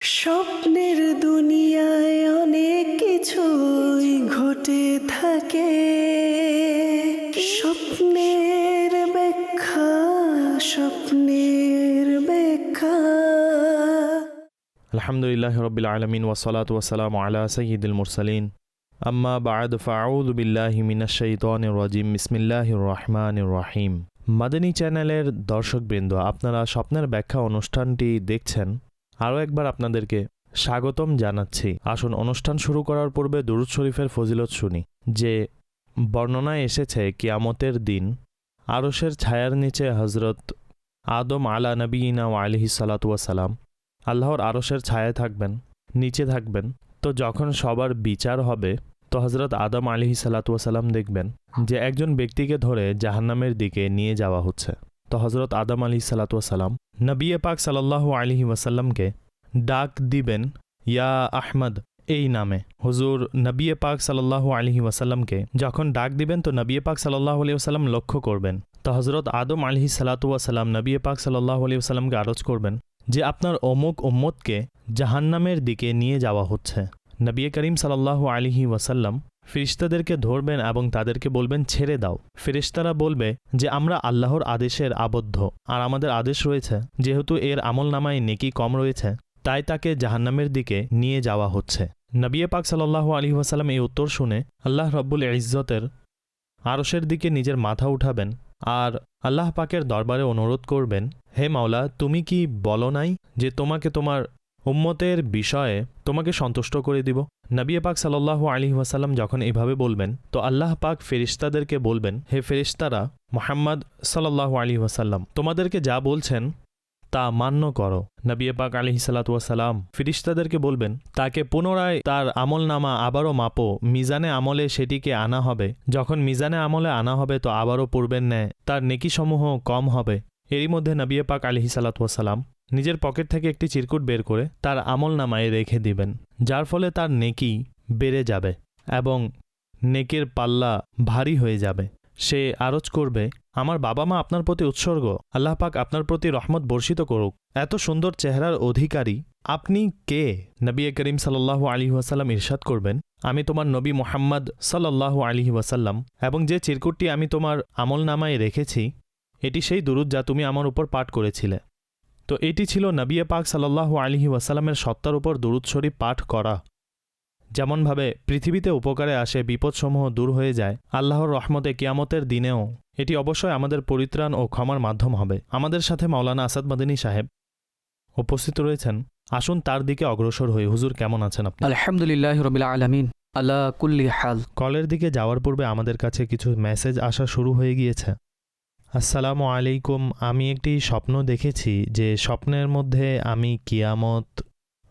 স্বপ্নের দুনিয়ায় অনেক কিছুই ঘটে থাকে, স্বপ্নের ব্যাখ্যা, স্বপ্নের ব্যাখ্যা। আলহামদুলিল্লাহ রবিল আলমিন ওয়াসসালাতু ওয়াসসালামু আলা সাইয়্যিদিল মুরসালিন আম্মা বা'দ ফাআউযু বিল্লাহি মিনাশ শাইতানির রাজিম বিসমিল্লাহির রহমানির রহিম। মাদানী চ্যানেলের দর্শকবৃন্দ, আপনারা স্বপ্নের ব্যাখ্যা অনুষ্ঠানটি দেখছেন। আরও একবার আপনাদেরকে স্বাগতম জানাচ্ছি। আসুন অনুষ্ঠান শুরু করার পূর্বে দুরূদ শরীফের ফজিলত শুনি। যে বর্ণনায় এসেছে কিয়ামতের দিন আরশের ছায়ার নিচে হযরত আদম আলা নবিয়িনা ওয়া আলাইহিস সালাতু ওয়াস সালাম আল্লাহর আরশের ছায়ায় থাকবেন, নিচে থাকবেন। তো যখন সবার বিচার হবে তো হযরত আদম আলাইহিস সালাতু ওয়াস সালাম দেখবেন যে একজন ব্যক্তিকে ধরে জাহান্নামের দিকে নিয়ে যাওয়া হচ্ছে। তো হযরত আদম আলাইহিস সালাতু ওয়াস সালাম নবী পাক সাল্লাল্লাহু আলাইহি ওয়াসাল্লামকে ডাক দিবেন ইয়া আহমদ এই নামে। হুজুর নবী পাক সাল্লাল্লাহু আলাইহি ওয়াসাল্লামকে যখন ডাক দিবেন তো নবী পাক সাল্লাল্লাহু আলাইহি ওয়াসাল্লাম লক্ষ্য করবেন। তো হযরত আদম আলাইহিস সালাতু ওয়াস সালাম নবী পাক সাল্লাল্লাহু আলাইহি ওয়াসাল্লামকে আরজ করবেন যে আপনার অমুক উম্মতকে জাহান্নামের দিকে নিয়ে যাওয়া হচ্ছে। নবী করিম সাল্লাল্লাহু আলাইহি ওয়াসাল্লাম ফেরেশতাদেরকে ধরবেন এবং তাদেরকে বলবেন ছেড়ে দাও। ফেরেশতারা বলবে যে আমরা আল্লাহর আদেশের আবদ্ধ, আর আমাদের আদেশ রয়েছে যেহেতু এর আমলনামায় নেকি কম রয়েছে তাই তাকে জাহান্নামের দিকে নিয়ে যাওয়া হচ্ছে। নবী পাক সাল্লাল্লাহু আলাইহি ওয়াসাল্লাম এই উত্তর শুনে আল্লাহ রব্বুল ইজ্জতের আরশের দিকে নিজের মাথা উঠাবেন আর আল্লাহ পাকের দরবারে অনুরোধ করবেন, হে মাওলা, তুমি কি বলো নাই যে তোমাকে তোমার উম্মতের বিষয়ে তোমাকে সন্তুষ্ট করে দিব? নবী পাক সাল্লাল্লাহু আলাইহি ওয়াসাল্লাম যখন এভাবে বলবেন তো আল্লাহ পাক ফেরেশতাদেরকে বলবেন, হে ফেরেশতারা, মুহাম্মদ সাল্লাল্লাহু আলাইহি ওয়াসাল্লাম তোমাদেরকে যা বলছেন তা মান্য করো। নবী পাক আলাইহিস সালাতু ওয়াস সালাম ফেরেশতাদেরকে বলবেন তাকে পুনরায় তার আমলনামা আবারও মাপো, মিজানে আমলে সেটিকে আনা হবে। যখন মিজানে আমলে আনা হবে তো আবারও পূর্বের ন্যায় তার নেকিসমূহ কম হবে। এরই মধ্যে নবী পাক আলাইহিস সালাতু ওয়াস সালাম নিজের পকেট থেকে একটি চিরকুট বের করে তার আমলনামায় রেখে দিবেন, যার ফলে তার নেকি বেড়ে যাবে এবং নেকির পাল্লা ভারী হয়ে যাবে। সে আরজ করবে, আমার বাবা মা আপনার প্রতি উৎসর্গ, আল্লাহ পাক আপনার প্রতি রহমত বর্ষিত করুক। এত সুন্দর চেহারার অধিকারী আপনি কে? নবী করিম সাল্লাল্লাহু আলাইহি ওয়াসাল্লাম ইরশাদ করবেন, আমি তোমার নবী মুহাম্মদ সাল্লাল্লাহু আলাইহি ওয়াসাল্লাম এবং যে চিরকুটটি আমি তোমার আমলনামায় রেখেছি এটি সেই দুরূদ যা তুমি আমার উপর পাঠ করেছিলে। তো এটি ছিল নবী পাক সাল্লাল্লাহু আলাইহি ওয়াসাল্লামের সত্তার উপর দুরূদ শরীফ পাঠ করা। যেমনভাবে পৃথিবীতে উপকারে আসে, বিপদসমূহ দূর হয়ে যায়, আল্লাহর রহমতে কিয়ামতের দিনেও এটি অবশ্যই আমাদের পরিত্রাণ ও ক্ষমার মাধ্যম হবে। আমাদের সাথে মাওলানা আসাদ মাদানী সাহেব উপস্থিত রয়েছেন, আসুন তার দিকে অগ্রসর হই। হুজুর, কেমন আছেন আপনি? আলহামদুলিল্লাহ রবিল আলামিন আলা কুল্লি হাল। কলের দিকে যাওয়ার পূর্বে আমাদের কাছে কিছু মেসেজ আসা শুরু হয়ে গিয়েছে। আসসালামু আলাইকুম, আমি একটি স্বপ্ন দেখেছি যে স্বপ্নের মধ্যে আমি কিয়ামত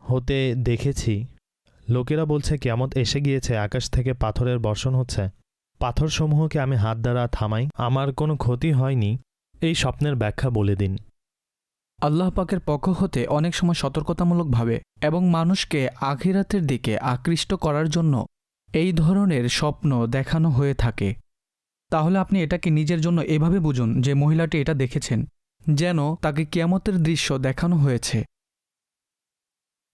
হতে দেখেছি। লোকেরা বলছে কিয়ামত এসে গিয়েছে, আকাশ থেকে পাথরের বর্ষণ হচ্ছে। পাথরসমূহকে আমি হাত দ্বারা থামাই, আমার কোনো ক্ষতি হয়নি। এই স্বপ্নের ব্যাখ্যা বলে দিন। আল্লাহ পাকের পক্ষ হতে অনেক সময় সতর্কতামূলকভাবে এবং মানুষকে আখিরাতের দিকে আকৃষ্ট করার জন্য এই ধরনের স্বপ্ন দেখানো হয়ে থাকে। তাহলে আপনি এটাকে নিজের জন্য এভাবে বুঝুন যে মহিলাটি এটা দেখেছেন যেন তাকে কিয়ামতের দৃশ্য দেখানো হয়েছে।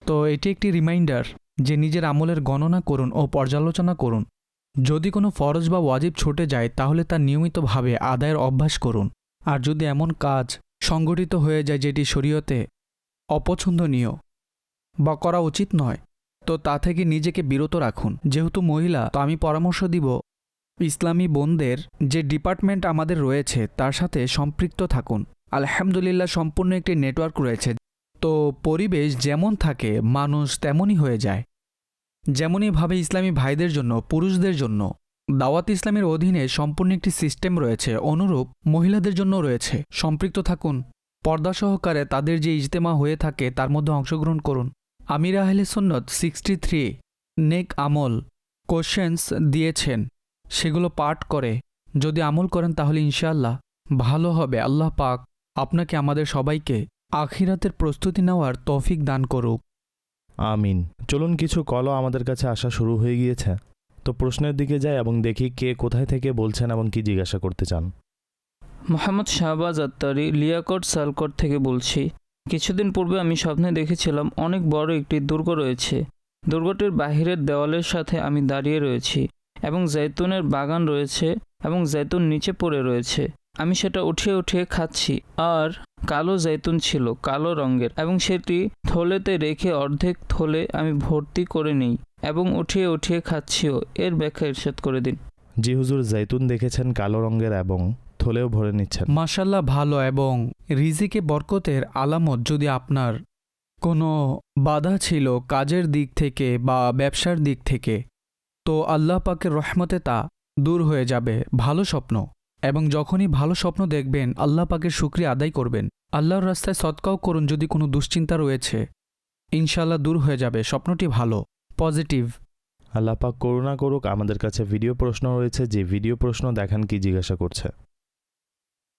তো এটি একটি রিমাইন্ডার যে নিজের আমলের গণনা করুন ও পর্যালোচনা করুন। যদি কোনো ফরজ বা ওয়াজিব ছুটে যায় তাহলে তা নিয়মিতভাবে আদায়ের অভ্যাস করুন। আর যদি এমন কাজ সংগঠিত হয়ে যায় যেটি শরীয়তে অপছন্দনীয় বা করা উচিত নয় তো তা থেকে নিজেকে বিরত রাখুন। যেহেতু মহিলা, তো আমি পরামর্শ দিব ইসলামী বোনদের যে ডিপার্টমেন্ট আমাদের রয়েছে তার সাথে সম্পৃক্ত থাকুন। আলহামদুলিল্লাহ সম্পূর্ণ একটি নেটওয়ার্ক রয়েছে। তো পরিবেশ যেমন থাকে মানুষ তেমনই হয়ে যায়। যেমনইভাবে ইসলামী ভাইদের জন্য, পুরুষদের জন্য দাওয়াত ইসলামের অধীনে সম্পূর্ণ একটি সিস্টেম রয়েছে, অনুরূপ মহিলাদের জন্য রয়েছে। সম্পৃক্ত থাকুন, পর্দা সহকারে তাদের যে ইজতেমা হয়ে থাকে তার মধ্যে অংশগ্রহণ করুন। আমির আহলে সুন্নত 63 নেক আমল কোশ্চেন্স দিয়েছেন, সেগুলো পাঠ করে যদি আমল করেন তাহলে ইনশাআল্লাহ ভালো হবে। আল্লাহ পাক আপনাকে আমাদের সবাইকে আখিরাতের প্রস্তুতি নেওয়ার তৌফিক দান করুক। আমিন। চলুন, কিছু কলও আমাদের কাছে আসা শুরু হয়ে গিয়েছে। তো প্রশ্নের দিকে যাই এবং দেখি কে কোথায় থেকে বলছেন এবং কি জিজ্ঞাসা করতে চান। মোহাম্মদ শাহবাজ আত্তারি লিয়াকট সালকট থেকে বলছি। কিছুদিন পূর্বে আমি স্বপ্নে দেখেছিলাম অনেক বড় একটি দুর্গ রয়েছে। দুর্গটির বাহিরের দেওয়ালের সাথে আমি দাঁড়িয়ে রয়েছি এবং জৈতুনের বাগান রয়েছে এবং জৈতুন নিচে পড়ে রয়েছে। আমি সেটা উঠিয়ে উঠিয়ে খাচ্ছি আর কালো জৈতুন ছিল, কালো রঙের, এবং সেটি থলেতে রেখে অর্ধেক থলে আমি ভর্তি করে নিই এবং উঠিয়ে উঠিয়ে খাচ্ছিও। এর ব্যাখ্যা ইরশাদ করে দিন। জি হুজুর, জৈতুন দেখেছেন কালো রঙের এবং থলেও ভরে নিচ্ছেন। মাশাল্লাহ, ভালো। এবং রিজিকে বরকতের আলামত। যদি আপনার কোনো বাধা ছিল কাজের দিক থেকে বা ব্যবসার দিক থেকে, তো আল্লাহ পাকের রহমতে তা দূর হয়ে যাবে। ভালো স্বপ্ন, এবং যখনই ভালো স্বপ্ন দেখবেন আল্লাহ পাকের শুকরিয়া আদায় করবেন। আল্লাহর রাস্তায় সদকাও করুন। যদি কোনো দুশ্চিন্তা রয়েছে ইনশাআল্লাহ দূর হয়ে যাবে। স্বপ্নটি ভালো, পজিটিভ। আল্লাহ পাক করুণা করুক। আমাদের কাছে ভিডিও প্রশ্ন রয়েছে, যে ভিডিও প্রশ্ন দেখান কি জিজ্ঞাসা করছে।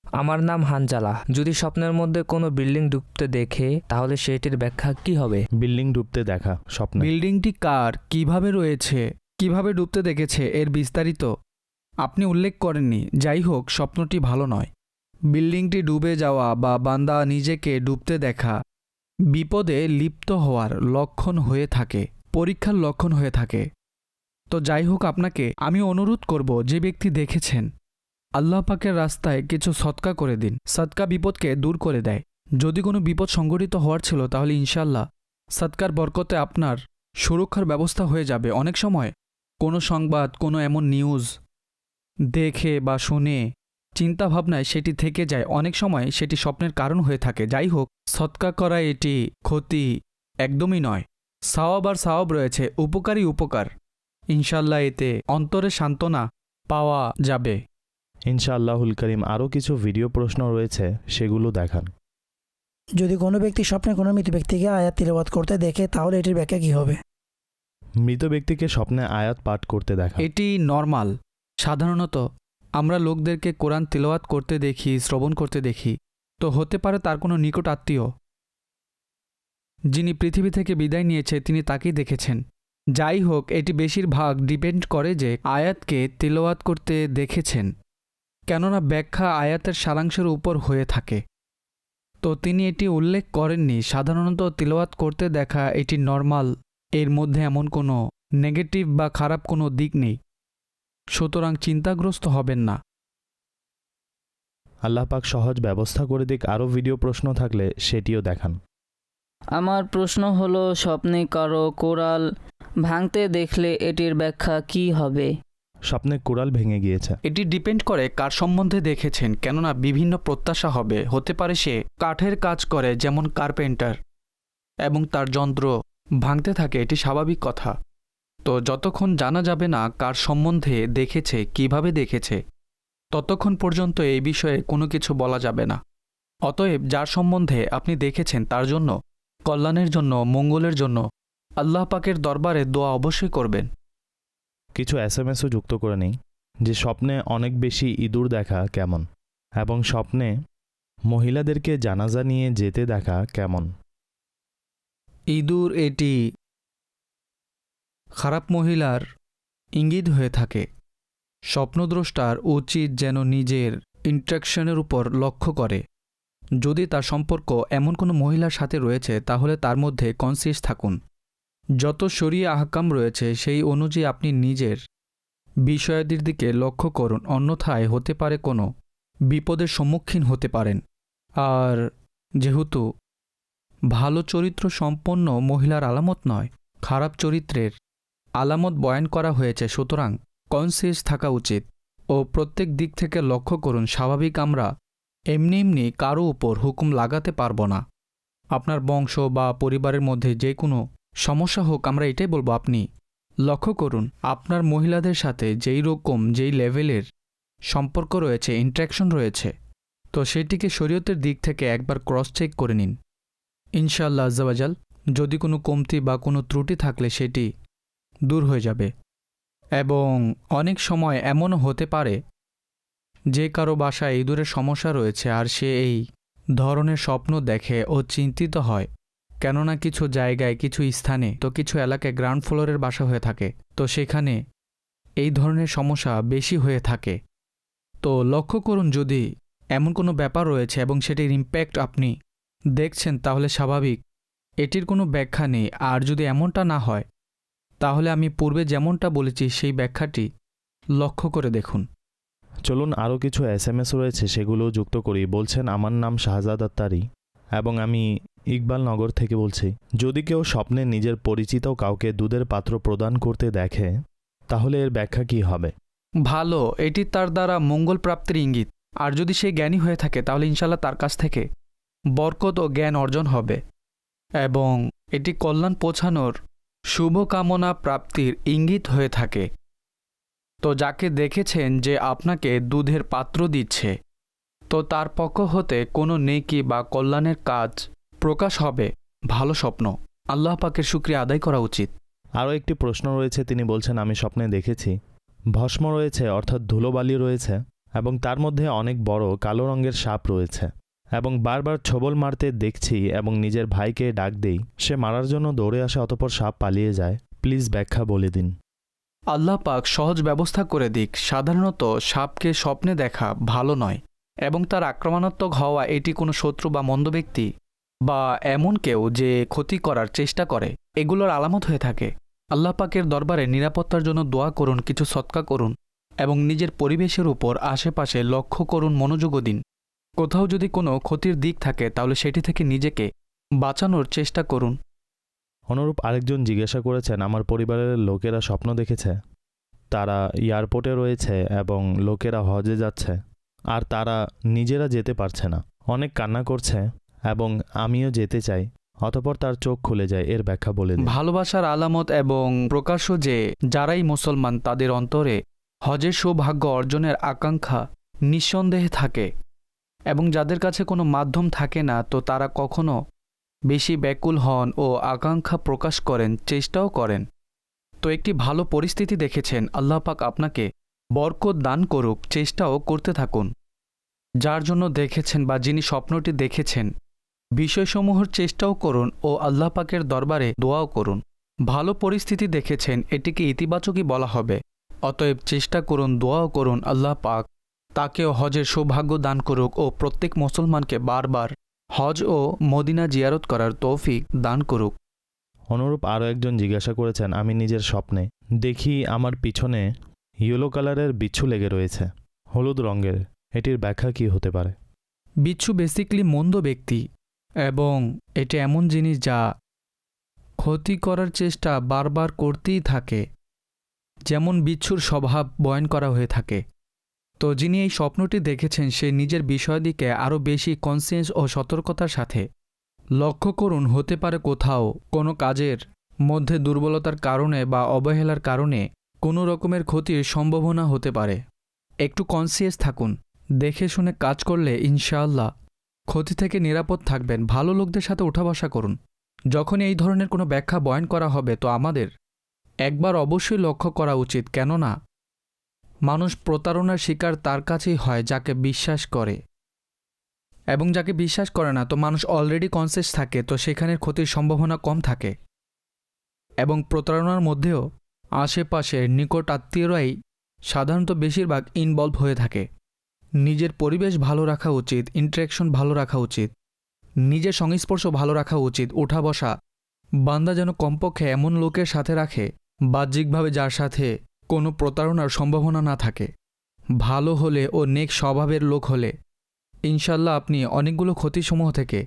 আমার নাম হানজালা। যদি স্বপ্নের মধ্যে কোনো বিল্ডিং ডুবতে দেখে তাহলে সেটির ব্যাখ্যা কি হবে? বিল্ডিং ডুবতে দেখা স্বপ্নে। বিল্ডিংটি কার, কিভাবে রয়েছে, কিভাবে ডুবতে দেখেছে এর বিস্তারিত আপনি উল্লেখ করেননি। যাই হোক, স্বপ্নটি ভালো নয়। বিল্ডিংটি ডুবে যাওয়া বা বান্দা নিজেকে ডুবতে দেখা বিপদে লিপ্ত হওয়ার লক্ষণ হয়ে থাকে, পরীক্ষার লক্ষণ হয়ে থাকে। তো যাই হোক, আপনাকে আমি অনুরোধ করব, যে ব্যক্তি দেখেছেন আল্লাহ পাকের রাস্তায় কিছু সদকা করে দিন। সদকা বিপদকে দূর করে দেয়। যদি কোনো বিপদ সংঘটিত হওয়ার ছিল তাহলে ইনশাল্লাহ সদকার বরকতে আপনার সুরক্ষার ব্যবস্থা হয়ে যাবে। অনেক সময় কোনো সংবাদ, কোনো এমন নিউজ দেখে বা শুনে চিন্তাভাবনায় সেটি থেকে যায়, অনেক সময় সেটি স্বপ্নের কারণ হয়ে থাকে। যাই হোক, সদকা করা এটি ক্ষতি একদমই নয়। সাওয়াব আর সাওয়াব রয়েছে, উপকারী উপকার। ইনশাল্লাহ এতে অন্তরে সান্ত্বনা পাওয়া যাবে। ইনশাআল্লাহুল করিম। আরও কিছু ভিডিও প্রশ্ন রয়েছে, সেগুলো দেখান। যদি কোনো ব্যক্তি স্বপ্নে কোনো মৃত ব্যক্তিকে আয়াত তিলাওয়াত করতে দেখে তাহলে এটির ব্যাখ্যা কী হবে? মৃত ব্যক্তিকে স্বপ্নে আয়াত পাঠ করতে দেখা। এটি নরমাল। সাধারণত আমরা লোকদেরকে কোরআন তিলাওয়াত করতে দেখি, শ্রবণ করতে দেখি। তো হতে পারে তার কোনো নিকট আত্মীয় যিনি পৃথিবী থেকে বিদায় নিয়েছে তিনি তাকেই দেখেছেন। যাই হোক, এটি বেশিরভাগ ডিপেন্ড করে যে আয়াতকে তিলাওয়াত করতে দেখেছেন, কেননা ব্যাখ্যা আয়াতের সারাংশের উপর হয়ে থাকে। তো তিনি এটি উল্লেখ করেননি। সাধারণত তিলাওয়াত করতে দেখা এটি নরমাল, এর মধ্যে এমন কোনো নেগেটিভ বা খারাপ কোনো দিক নেই। সুতরাং চিন্তাগ্রস্ত হবেন না। আল্লাহ পাক সহজ ব্যবস্থা করে দিক। আরও ভিডিও প্রশ্ন থাকলে সেটিও দেখান। আমার প্রশ্ন হলো, স্বপ্নে কারো কোরাল ভাঙতে দেখলে এটির ব্যাখ্যা কি হবে? স্বপ্নে কোরাল ভেঙে গিয়েছে। এটি ডিপেন্ড করে কার সম্বন্ধে দেখেছেন, কেননা বিভিন্ন প্রত্যাশা হবে। হতে পারে সে কাঠের কাজ করে, যেমন কার্পেন্টার, এবং তার যন্ত্র ভাঙতে থাকে। এটি স্বাভাবিক কথা। তো যতক্ষণ জানা যাবে না কার সম্বন্ধে দেখেছে, কিভাবে দেখেছে, ততক্ষণ পর্যন্ত এই বিষয়ে কোনো কিছু বলা যাবে না। অতএব যার সম্বন্ধে আপনি দেখেছেন তার জন্য, কল্যাণের জন্য, মঙ্গলের জন্য আল্লাহ পাকের দরবারে দোয়া অবশ্যই করবেন। কিছু এসএমএসও যুক্ত করে নিই, যে স্বপ্নে অনেক বেশি ইঁদুর দেখা কেমন, এবং স্বপ্নে মহিলাদেরকে জানাজা নিয়ে যেতে দেখা কেমন। ইঁদুর এটি খারাপ মহিলার ইঙ্গিত হয়ে থাকে। স্বপ্নদ্রষ্টার উচিত যেন নিজের ইন্ট্রাকশনের উপর লক্ষ্য করে। যদি তার সম্পর্ক এমন কোনো মহিলার সাথে রয়েছে তাহলে তার মধ্যে কনসিয়াস থাকুন। যত শরিয়া আহকাম রয়েছে সেই অনুযায়ী আপনি নিজের বিষয়াদির দিকে লক্ষ্য করুন, অন্যথায় হতে পারে কোনো বিপদের সম্মুখীন হতে পারেন। আর যেহেতু ভালো চরিত্র সম্পন্ন মহিলার আলামত নয়, খারাপ চরিত্রের আলামত বয়ান করা হয়েছে, সুতরাং কনসিয়াস থাকা উচিত ও প্রত্যেক দিক থেকে লক্ষ্য করুন। স্বাভাবিক আমরা এমনি এমনি কারো উপর হুকুম লাগাতে পারব না। আপনার বংশ বা পরিবারের মধ্যে যে কোনো সমস্যা হোক, আমরা এটাই বলবো আপনি লক্ষ্য করুন আপনার মহিলাদের সাথে যেই রকম যেই লেভেলের সম্পর্ক রয়েছে, ইন্টারাকশন রয়েছে, তো সেটিকে শরীয়তের দিক থেকে একবার ক্রস চেক করে নিন। ইনশাআল্লাহ আজ্জাওয়াজাল যদি কোনো কমতি বা কোনো ত্রুটি থাকলে সেটি দূর হয়ে যাবে। এবং অনেক সময় এমনও হতে পারে যে কারো বাসায় ইঁদুরের সমস্যা রয়েছে আর সে এই ধরনের স্বপ্ন দেখে ও চিন্তিত হয়, কেননা কিছু জায়গায়, কিছু স্থানে, তো কিছু এলাকায় গ্রাউন্ড ফ্লোরের বাসা হয়ে থাকে, তো সেখানে এই ধরনের সমস্যা বেশি হয়ে থাকে। তো লক্ষ্য করুন যদি এমন কোনো ব্যাপার রয়েছে এবং সেটির ইম্প্যাক্ট আপনি দেখছেন তাহলে স্বাভাবিক, এটির কোনো ব্যাখ্যা নেই। আর যদি এমনটা না হয় তাহলে আমি পূর্বে যেমনটা বলেছি সেই ব্যাখ্যাটি লক্ষ্য করে দেখুন। চলুন আরও কিছু SMS রয়েছে সেগুলো যুক্ত করি। বলছেন, আমার নাম শাহজাদ আত্তারি এবং আমি ইকবালনগর থেকে বলছি। যদি কেউ স্বপ্নে নিজের পরিচিত কাউকে দুধের পাত্র প্রদান করতে দেখে তাহলে এর ব্যাখ্যা কী হবে? ভালো, এটি তার দ্বারা মঙ্গল প্রাপ্তির ইঙ্গিত। আর যদি সে জ্ঞানী হয়ে থাকে তাহলে ইনশাল্লাহ তার কাছ থেকে বরকত ও জ্ঞান অর্জন হবে এবং এটি কল্যাণ পৌঁছানোর শুভকামনা প্রাপ্তির ইঙ্গিত হয়ে থাকে। তো যাকে দেখেছেন যে আপনাকে দুধের পাত্র দিচ্ছে, তো তার পক্ষ হতে কোনো নেকি বা কল্যাণের কাজ প্রকাশ হবে। ভালো স্বপ্ন, আল্লাহ পাকের শুকরিয়া আদায় করা উচিত। আরও একটি প্রশ্ন রয়েছে, তিনি বলছেন, আমি স্বপ্নে দেখেছি ভস্ম রয়েছে অর্থাৎ ধুলোবালি রয়েছে এবং তার মধ্যে অনেক বড় কালো রঙের সাপ রয়েছে এবং বারবার ছোবল মারতে দেখছি এবং নিজের ভাইকে ডাক দেই, সে মারার জন্য দৌড়ে আসে, অতঃপর সাপ পালিয়ে যায়। প্লিজ ব্যাখ্যা বলে দিন। আল্লাহ পাক সহজ ব্যবস্থা করে দিক। সাধারণত সাপকে স্বপ্নে দেখা ভালো নয় এবং তার আক্রমণাত্মক হওয়া এটি কোনো শত্রু বা মন্দ ব্যক্তি বা এমন কেউ যে ক্ষতি করার চেষ্টা করে এগুলোর আলামত হয়ে থাকে। আল্লাহ পাকের দরবারে নিরাপত্তার জন্য দোয়া করুন, কিছু সৎকা করুন এবং নিজের পরিবেশের উপর আশেপাশে লক্ষ্য করুন, মনোযোগও দিন। কোথাও যদি কোনো ক্ষতির দিক থাকে তাহলে সেটি থেকে নিজেকে বাঁচানোর চেষ্টা করুন। অনুরূপ আরেকজন জিজ্ঞাসা করেছেন, আমার পরিবারের লোকেরা স্বপ্ন দেখেছে তারা এয়ারপোর্টে রয়েছে এবং লোকেরা হজে যাচ্ছে আর তারা নিজেরা যেতে পারছে না, অনেক কান্না করছে এবং আমিও যেতে চাই, অতঃপর তার চোখ খুলে যায়। এর ব্যাখ্যা বলে দিন। ভালোবাসার আলামত এবং প্রকাশ্য যে যারাই মুসলমান তাদের অন্তরে হজের সৌভাগ্য অর্জনের আকাঙ্ক্ষা নিঃসন্দেহে থাকে এবং যাদের কাছে কোনো মাধ্যম থাকে না তো তারা কখনো বেশি ব্যাকুল হন ও আকাঙ্ক্ষা প্রকাশ করেন, চেষ্টাও করেন। তো একটি ভালো পরিস্থিতি দেখেছেন, আল্লাহ পাক আপনাকে বরকত দান করুক, চেষ্টাও করতে থাকুন। যার জন্য দেখেছেন বা যিনি স্বপ্নটি দেখেছেন বিষয়সমূহের চেষ্টাও করুন ও আল্লাহ পাকের দরবারে দোয়াও করুন। ভালো পরিস্থিতি দেখেছেন, এটিকে ইতিবাচকই বলা হবে। অতএব চেষ্টা করুন, দোয়াও করুন, আল্লাহ পাক তাকেও হজের সৌভাগ্য দান করুক ও প্রত্যেক মুসলমানকে বারবার হজ ও মদিনা জিয়ারত করার তৌফিক দান করুক। অনুরূপ আরও একজন জিজ্ঞাসা করেছেন, আমি নিজের স্বপ্নে দেখি আমার পিছনে ইয়েলো কালারের বিচ্ছু লেগে রয়েছে, হলুদ রঙের, এটির ব্যাখ্যা কী হতে পারে? বিচ্ছু বেসিক্যালি মন্দ ব্যক্তি এবং এটি এমন জিনিস যা ক্ষতি করার চেষ্টা বারবার করতেই থাকে, যেমন বিচ্ছুর স্বভাব বয়ান করা হয়ে থাকে। তো যিনি এই স্বপ্নটি দেখেছেন সে নিজের বিষয়দিকে আরও বেশি কনসিয়াস ও সতর্কতার সাথে লক্ষ্য করুন। হতে পারে কোথাও কোনো কাজের মধ্যে দুর্বলতার কারণে বা অবহেলার কারণে কোনো রকমের ক্ষতির সম্ভাবনা হতে পারে। একটু কনসিয়াস থাকুন, দেখে শুনে কাজ করলে ইনশাআল্লাহ ক্ষতি থেকে নিরাপদ থাকবেন। ভালো লোকদের সাথে উঠা বসা করুন। যখন এই ধরনের কোনো ব্যাখ্যা বয়ান করা হবে তো আমাদের একবার অবশ্যই লক্ষ্য করা উচিত, কেননা মানুষ প্রতারণার শিকার তার কাছেই হয় যাকে বিশ্বাস করে, এবং যাকে বিশ্বাস করে না তো মানুষ অলরেডি কনসিয়াস থাকে, তো সেখানের ক্ষতির সম্ভাবনা কম থাকে। এবং প্রতারণার মধ্যেও আশেপাশের নিকট আত্মীয়রাই সাধারণত বেশিরভাগ ইনভলভ হয়ে থাকে। নিজের পরিবেশ ভালো রাখা উচিত, ইন্টারেকশন ভালো রাখা উচিত, নিজের সংস্পর্শ ভালো রাখা উচিত। ওঠা বসা বান্দা যেন কমপক্ষে এমন লোকের সাথে রাখে বাহ্যিকভাবে যার সাথে কোনো প্রতারণার সম্ভাবনা না থাকে। ভালো হলে ও নেক স্বভাবের লোক হলে ইনশাল্লাহ আপনি অনেকগুলো ক্ষতিসমূহ থেকে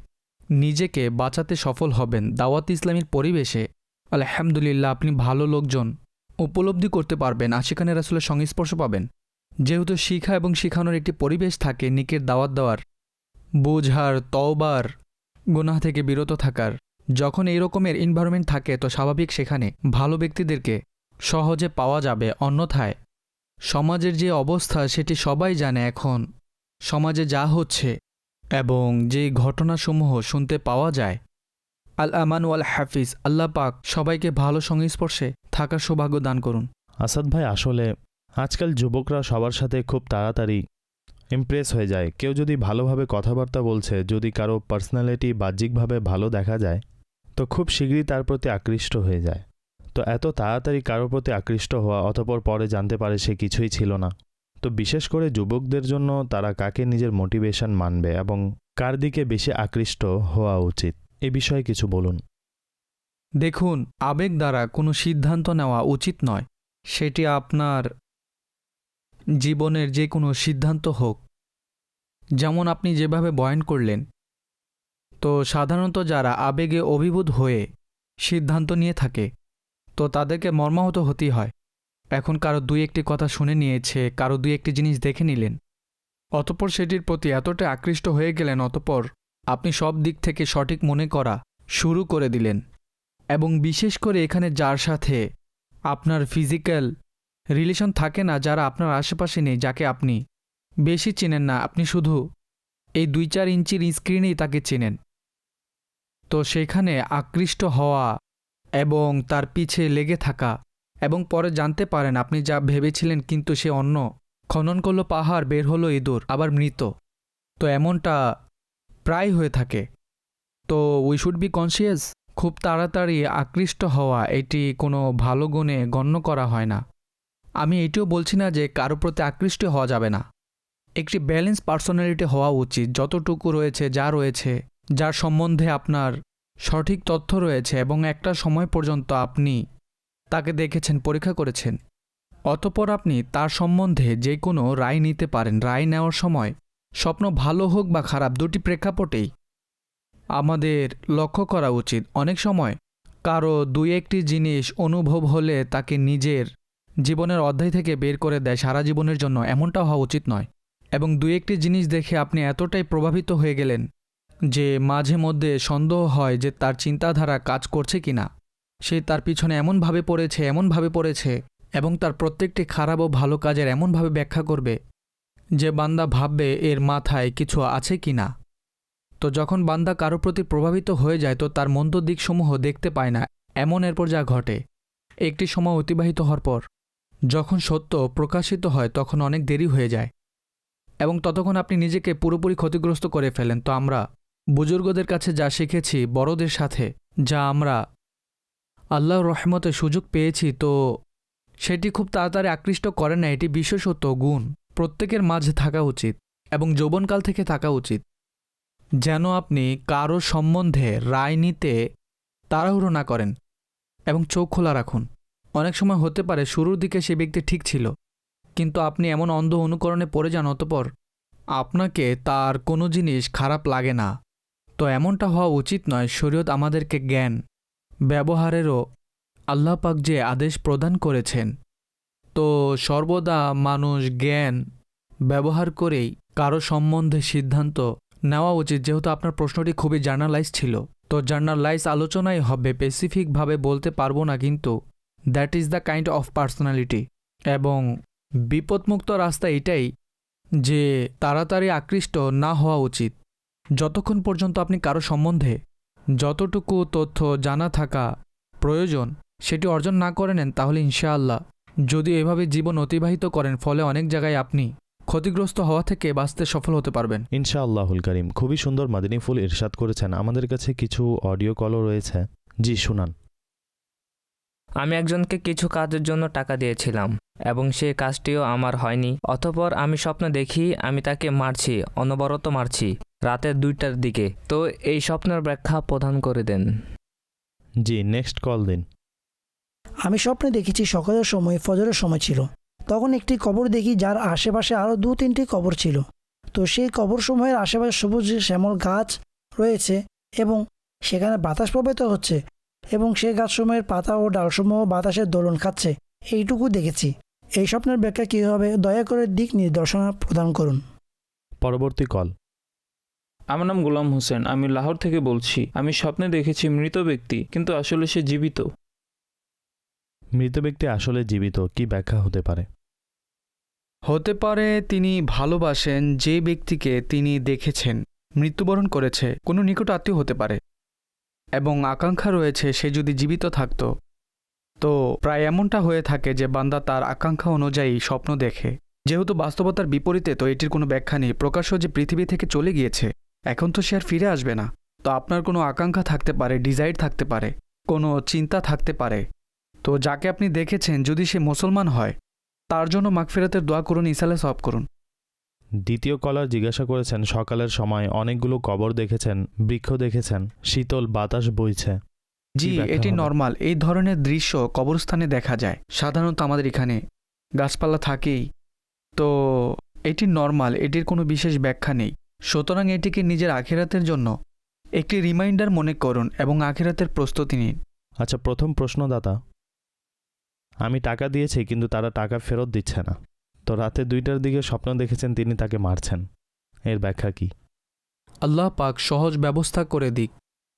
নিজেকে বাঁচাতে সফল হবেন। দাওয়াত ইসলামীর পরিবেশে আলহামদুলিল্লাহ আপনি ভালো লোকজন উপলব্ধি করতে পারবেন, আশিকানে রাসূলের সংস্পর্শ পাবেন। যেহেতু শিখা এবং শিখানোর একটি পরিবেশ থাকে, নেকের দাওয়াত দেওয়ার, বোঝার, তওবার, গুনাহ থেকে বিরত থাকার, যখন এই রকমের এনভায়রনমেন্ট থাকে তো স্বাভাবিক সেখানে ভালো ব্যক্তিদেরকে সহজে পাওয়া যাবে। অন্যথায় সমাজের যে অবস্থা সেটি সবাই জানে, এখন সমাজে যা হচ্ছে এবং যে ঘটনাসমূহ শুনতে পাওয়া যায়। আল আমান ওয়াল হাফিজ, আল্লাহ পাক সবাইকে ভালো সংস্পর্শে থাকার সৌভাগ্য দান করুন। আসাদ ভাই, আসলে আজকাল যুবকরা সবার সাথে খুব তাড়াতাড়ি ইমপ্রেস হয়ে যায়। কেউ যদি ভালোভাবে কথাবার্তা বলছে, যদি কারো পার্সোনালিটি বাহ্যিকভাবে ভালো দেখা যায় তো খুব শীঘ্রই তার প্রতি আকৃষ্ট হয়ে যায়। তো এত তাড়াতাড়ি কারোর প্রতি আকৃষ্ট হওয়া, অতঃপর পরে জানতে পারে সে কিছুই ছিল না। তো বিশেষ করে যুবকদের জন্য তারা কাকে নিজের মোটিভেশন মানবে এবং কার দিকে বেশি আকৃষ্ট হওয়া উচিত এ বিষয়ে কিছু বলুন। দেখুন, আবেগ দ্বারা কোনো সিদ্ধান্ত নেওয়া উচিত নয়। সেটি আপনার জীবনের যে কোনো সিদ্ধান্ত হোক। যেমন আপনি যেভাবে বয়ান করলেন, তো সাধারণত যারা আবেগে অভিভূত হয়ে সিদ্ধান্ত নিয়ে থাকে তো তাদেরকে মর্মাহত হতেই হয়। এখন কারো দুই একটি কথা শুনে নিয়েছে, কারো দুই একটি জিনিস দেখে নিলেন, অতঃপর সেটির প্রতি এতটাই আকৃষ্ট হয়ে গেলেন, অতঃপর আপনি সব দিক থেকে সঠিক মনে করা শুরু করে দিলেন। এবং বিশেষ করে এখানে যার সাথে আপনার ফিজিক্যাল রিলেশন থাকে না, যারা আপনার আশেপাশে নেই, যাকে আপনি বেশি চেনেন না, আপনি শুধু এই 2-4 ইঞ্চির স্ক্রিনেই তাকে চেনেন, তো সেখানে আকৃষ্ট হওয়া এবং তার পিছে লেগে থাকা এবং পরে জানতে পারেন আপনি যা ভেবেছিলেন কিন্তু সে অন্য, খনন করলো পাহাড়, বের হলো ইঁদুর, আবার মৃত, তো এমনটা প্রায় হয়ে থাকে। তো উই শুড বি কনসিয়াস। খুব তাড়াতাড়ি আকৃষ্ট হওয়া এটি কোনো ভালো গুণে গণ্য করা হয় না। আমি এটিও বলছি না যে কারো প্রতি আকৃষ্ট হওয়া যাবে না। একটি ব্যালেন্স পার্সোনালিটি হওয়া উচিত, যতটুকু রয়েছে, যা রয়েছে, যার সম্বন্ধে আপনার সঠিক তথ্য রয়েছে এবং একটা সময় পর্যন্ত আপনি তাকে দেখেছেন, পরীক্ষা করেছেন, অতঃপর আপনি তার সম্বন্ধে যে কোনো রায় নিতে পারেন। রায় নেওয়ার সময় স্বপ্ন ভালো হোক বা খারাপ, দুটি প্রেক্ষাপটেই আমাদের লক্ষ্য করা উচিত। অনেক সময় কারো 2-1টি জিনিস অনুভব হলে তাকে নিজের জীবনের অধ্যায় থেকে বের করে দেয় সারা জীবনের জন্য, এমনটা হওয়া উচিত নয়। এবং 2-1টি জিনিস দেখে আপনি এতটাই প্রভাবিত হয়ে গেলেন যে মাঝে মধ্যে সন্দেহ হয় যে তার চিন্তাধারা কাজ করছে কিনা, সে তার পিছনে এমনভাবে পড়েছে এবং তার প্রত্যেকটি খারাপ ও ভালো কাজের এমনভাবে ব্যাখ্যা করবে যে বান্দা ভাববে এর মাথায় কিছু আছে কিনা। তো যখন বান্দা কারো প্রতি প্রভাবিত হয়ে যায় তো তার মন্দ দিকসমূহ দেখতে পায় না। এমন এরপর যা ঘটে, একটি সময় অতিবাহিত হওয়ার পর যখন সত্য প্রকাশিত হয় তখন অনেক দেরি হয়ে যায় এবং ততক্ষণ আপনি নিজেকে পুরোপুরি ক্ষতিগ্রস্ত করে ফেলেন। তো আমরা বুজুর্গদের কাছে যা শিখেছি, বড়দের সাথে যা আমরা আল্লাহর রহমতে সুযোগ পেয়েছি, তো সেটি খুব তাড়াতাড়ি আকৃষ্ট করে না। এটি বিশেষত গুণ প্রত্যেকের মাঝে থাকা উচিত এবং যৌবনকাল থেকে থাকা উচিত, যেন আপনি কারো সম্বন্ধে রায় নিতে তাড়াহুড়ো না করেন এবং চোখ খোলা রাখুন। অনেক সময় হতে পারে শুরুর দিকে সে ব্যক্তি ঠিক ছিল, কিন্তু আপনি এমন অন্ধ অনুকরণে পড়ে যান, অতঃপর আপনাকে তার কোনো জিনিস খারাপ লাগে না। তো এমনটা হওয়া উচিত নয়। শরীয়ত আমাদেরকে জ্ঞান ব্যবহারেরও আল্লাহ পাক যে আদেশ প্রদান করেছেন, তো সর্বদা মানুষ জ্ঞান ব্যবহার করেই কারো সম্বন্ধে সিদ্ধান্ত নেওয়া উচিত। যেহেতু আপনার প্রশ্নটি খুবই জার্নালাইজ ছিল, তো জার্নালাইজ আলোচনাই হবে, স্পেসিফিকভাবে বলতে পারবো না, কিন্তু that is the kind of personality. এবং বিপদমুক্ত রাস্তা এটাই যে তাড়াতাড়ি আকৃষ্ট না হওয়া উচিত। যতক্ষণ পর্যন্ত আপনি কারো সম্বন্ধে যতটুকু তথ্য জানা থাকা প্রয়োজন সেটি অর্জন না করে নেন, তাহলে ইনশাআল্লাহ যদি এভাবে জীবন অতিবাহিত করেন, ফলে অনেক জায়গায় আপনি ক্ষতিগ্রস্ত হওয়া থেকে বাঁচতে সফল হতে পারবেন ইনশাআল্লাহুল করিম। খুবই সুন্দর মাদিনী ফুল ইরশাদ করেছেন। আমাদের কাছে কিছু অডিও কলও রয়েছে, জি শুনান। আমি একজনকে কিছু কাজের জন্য টাকা দিয়েছিলাম এবং সে কাজটিও আমার হয়নি। অতঃপর আমি স্বপ্ন দেখি আমি তাকে মারছি, অনবরত মারছি, রাতের 2টার দিকে। তো এই স্বপ্নের ব্যাখ্যা প্রদান করে দেন। জি, নেক্সট কল দিন। আমি স্বপ্নে দেখেছি সকালের সময় ফজরের সময় ছিল। তখন একটি কবর দেখি যার আশেপাশে আরও 2-3টি কবর ছিল। তো সেই কবরসমূহের আশেপাশে সবুজ শ্যামল গাছ রয়েছে এবং সেখানে বাতাস প্রবাহিত হচ্ছে এবং সেই গাছসমূহের পাতা ও ডালসমূহ বাতাসের দোলন খাচ্ছে, এইটুকু দেখেছি। এই স্বপ্নের ব্যাখ্যা কী হবে, দয়া করে দিক নির্দেশনা প্রদান করুন। পরবর্তী কল। আমার নাম গোলাম হোসেন, আমি লাহোর থেকে বলছি। আমি স্বপ্নে দেখেছি মৃত ব্যক্তি, কিন্তু আসলে সে জীবিত। মৃত ব্যক্তি আসলে জীবিত, কি ব্যাখ্যা হতে পারে? হতে পারে তিনি ভালোবাসেন যে ব্যক্তিকে তিনি দেখেছেন মৃত্যুবরণ করেছে, কোনো নিকট আত্মীয় হতে পারে, এবং আকাঙ্ক্ষা রয়েছে সে যদি জীবিত থাকত। তো প্রায় এমনটা হয়ে থাকে যে বান্দা তার আকাঙ্ক্ষা অনুযায়ী স্বপ্ন দেখে। যেহেতু বাস্তবতার বিপরীতে, তো এটির কোনো ব্যাখ্যা নেই। প্রকাশ্য যে পৃথিবী থেকে চলে গিয়েছে, এখন তো সে আর ফিরে আসবে না। তো আপনার কোনো আকাঙ্ক্ষা থাকতে পারে, ডিজাইর থাকতে পারে, কোনো চিন্তা থাকতে পারে। তো যাকে আপনি দেখেছেন যদি সে মুসলমান হয়, তার জন্য মাগফিরাতের দোয়া করুন, ইসালে সওয়াব করুন। দ্বিতীয় কলার জিজ্ঞাসা করেছেন সকালের সময় অনেকগুলো কবর দেখেছেন, বৃক্ষ দেখেছেন, শীতল বাতাস বইছে। জি, ব্যাখ্যা এটি হবে? নর্মাল। এই ধরনের দৃশ্য কবরস্থানে দেখা যায়। সাধারণত আমাদের এখানে গাছপালা থাকেই, তো এটি নর্মাল, এটির কোনো বিশেষ ব্যাখ্যা নেই। সুতরাং এটিকে নিজের আখিরাতের জন্য একটি রিমাইন্ডার মনে করুন এবং আখিরাতের প্রস্তুতি নিন। আচ্ছা, প্রথম প্রশ্নদাতা, আমি টাকা দিয়েছি কিন্তু তারা টাকা ফেরত দিচ্ছে না, তো রাতে 2টার দিকে স্বপ্ন দেখেছেন তিনি তাকে মারছেন, এর ব্যাখ্যা কি? আল্লাহ পাক সহজ ব্যবস্থা করে দিক।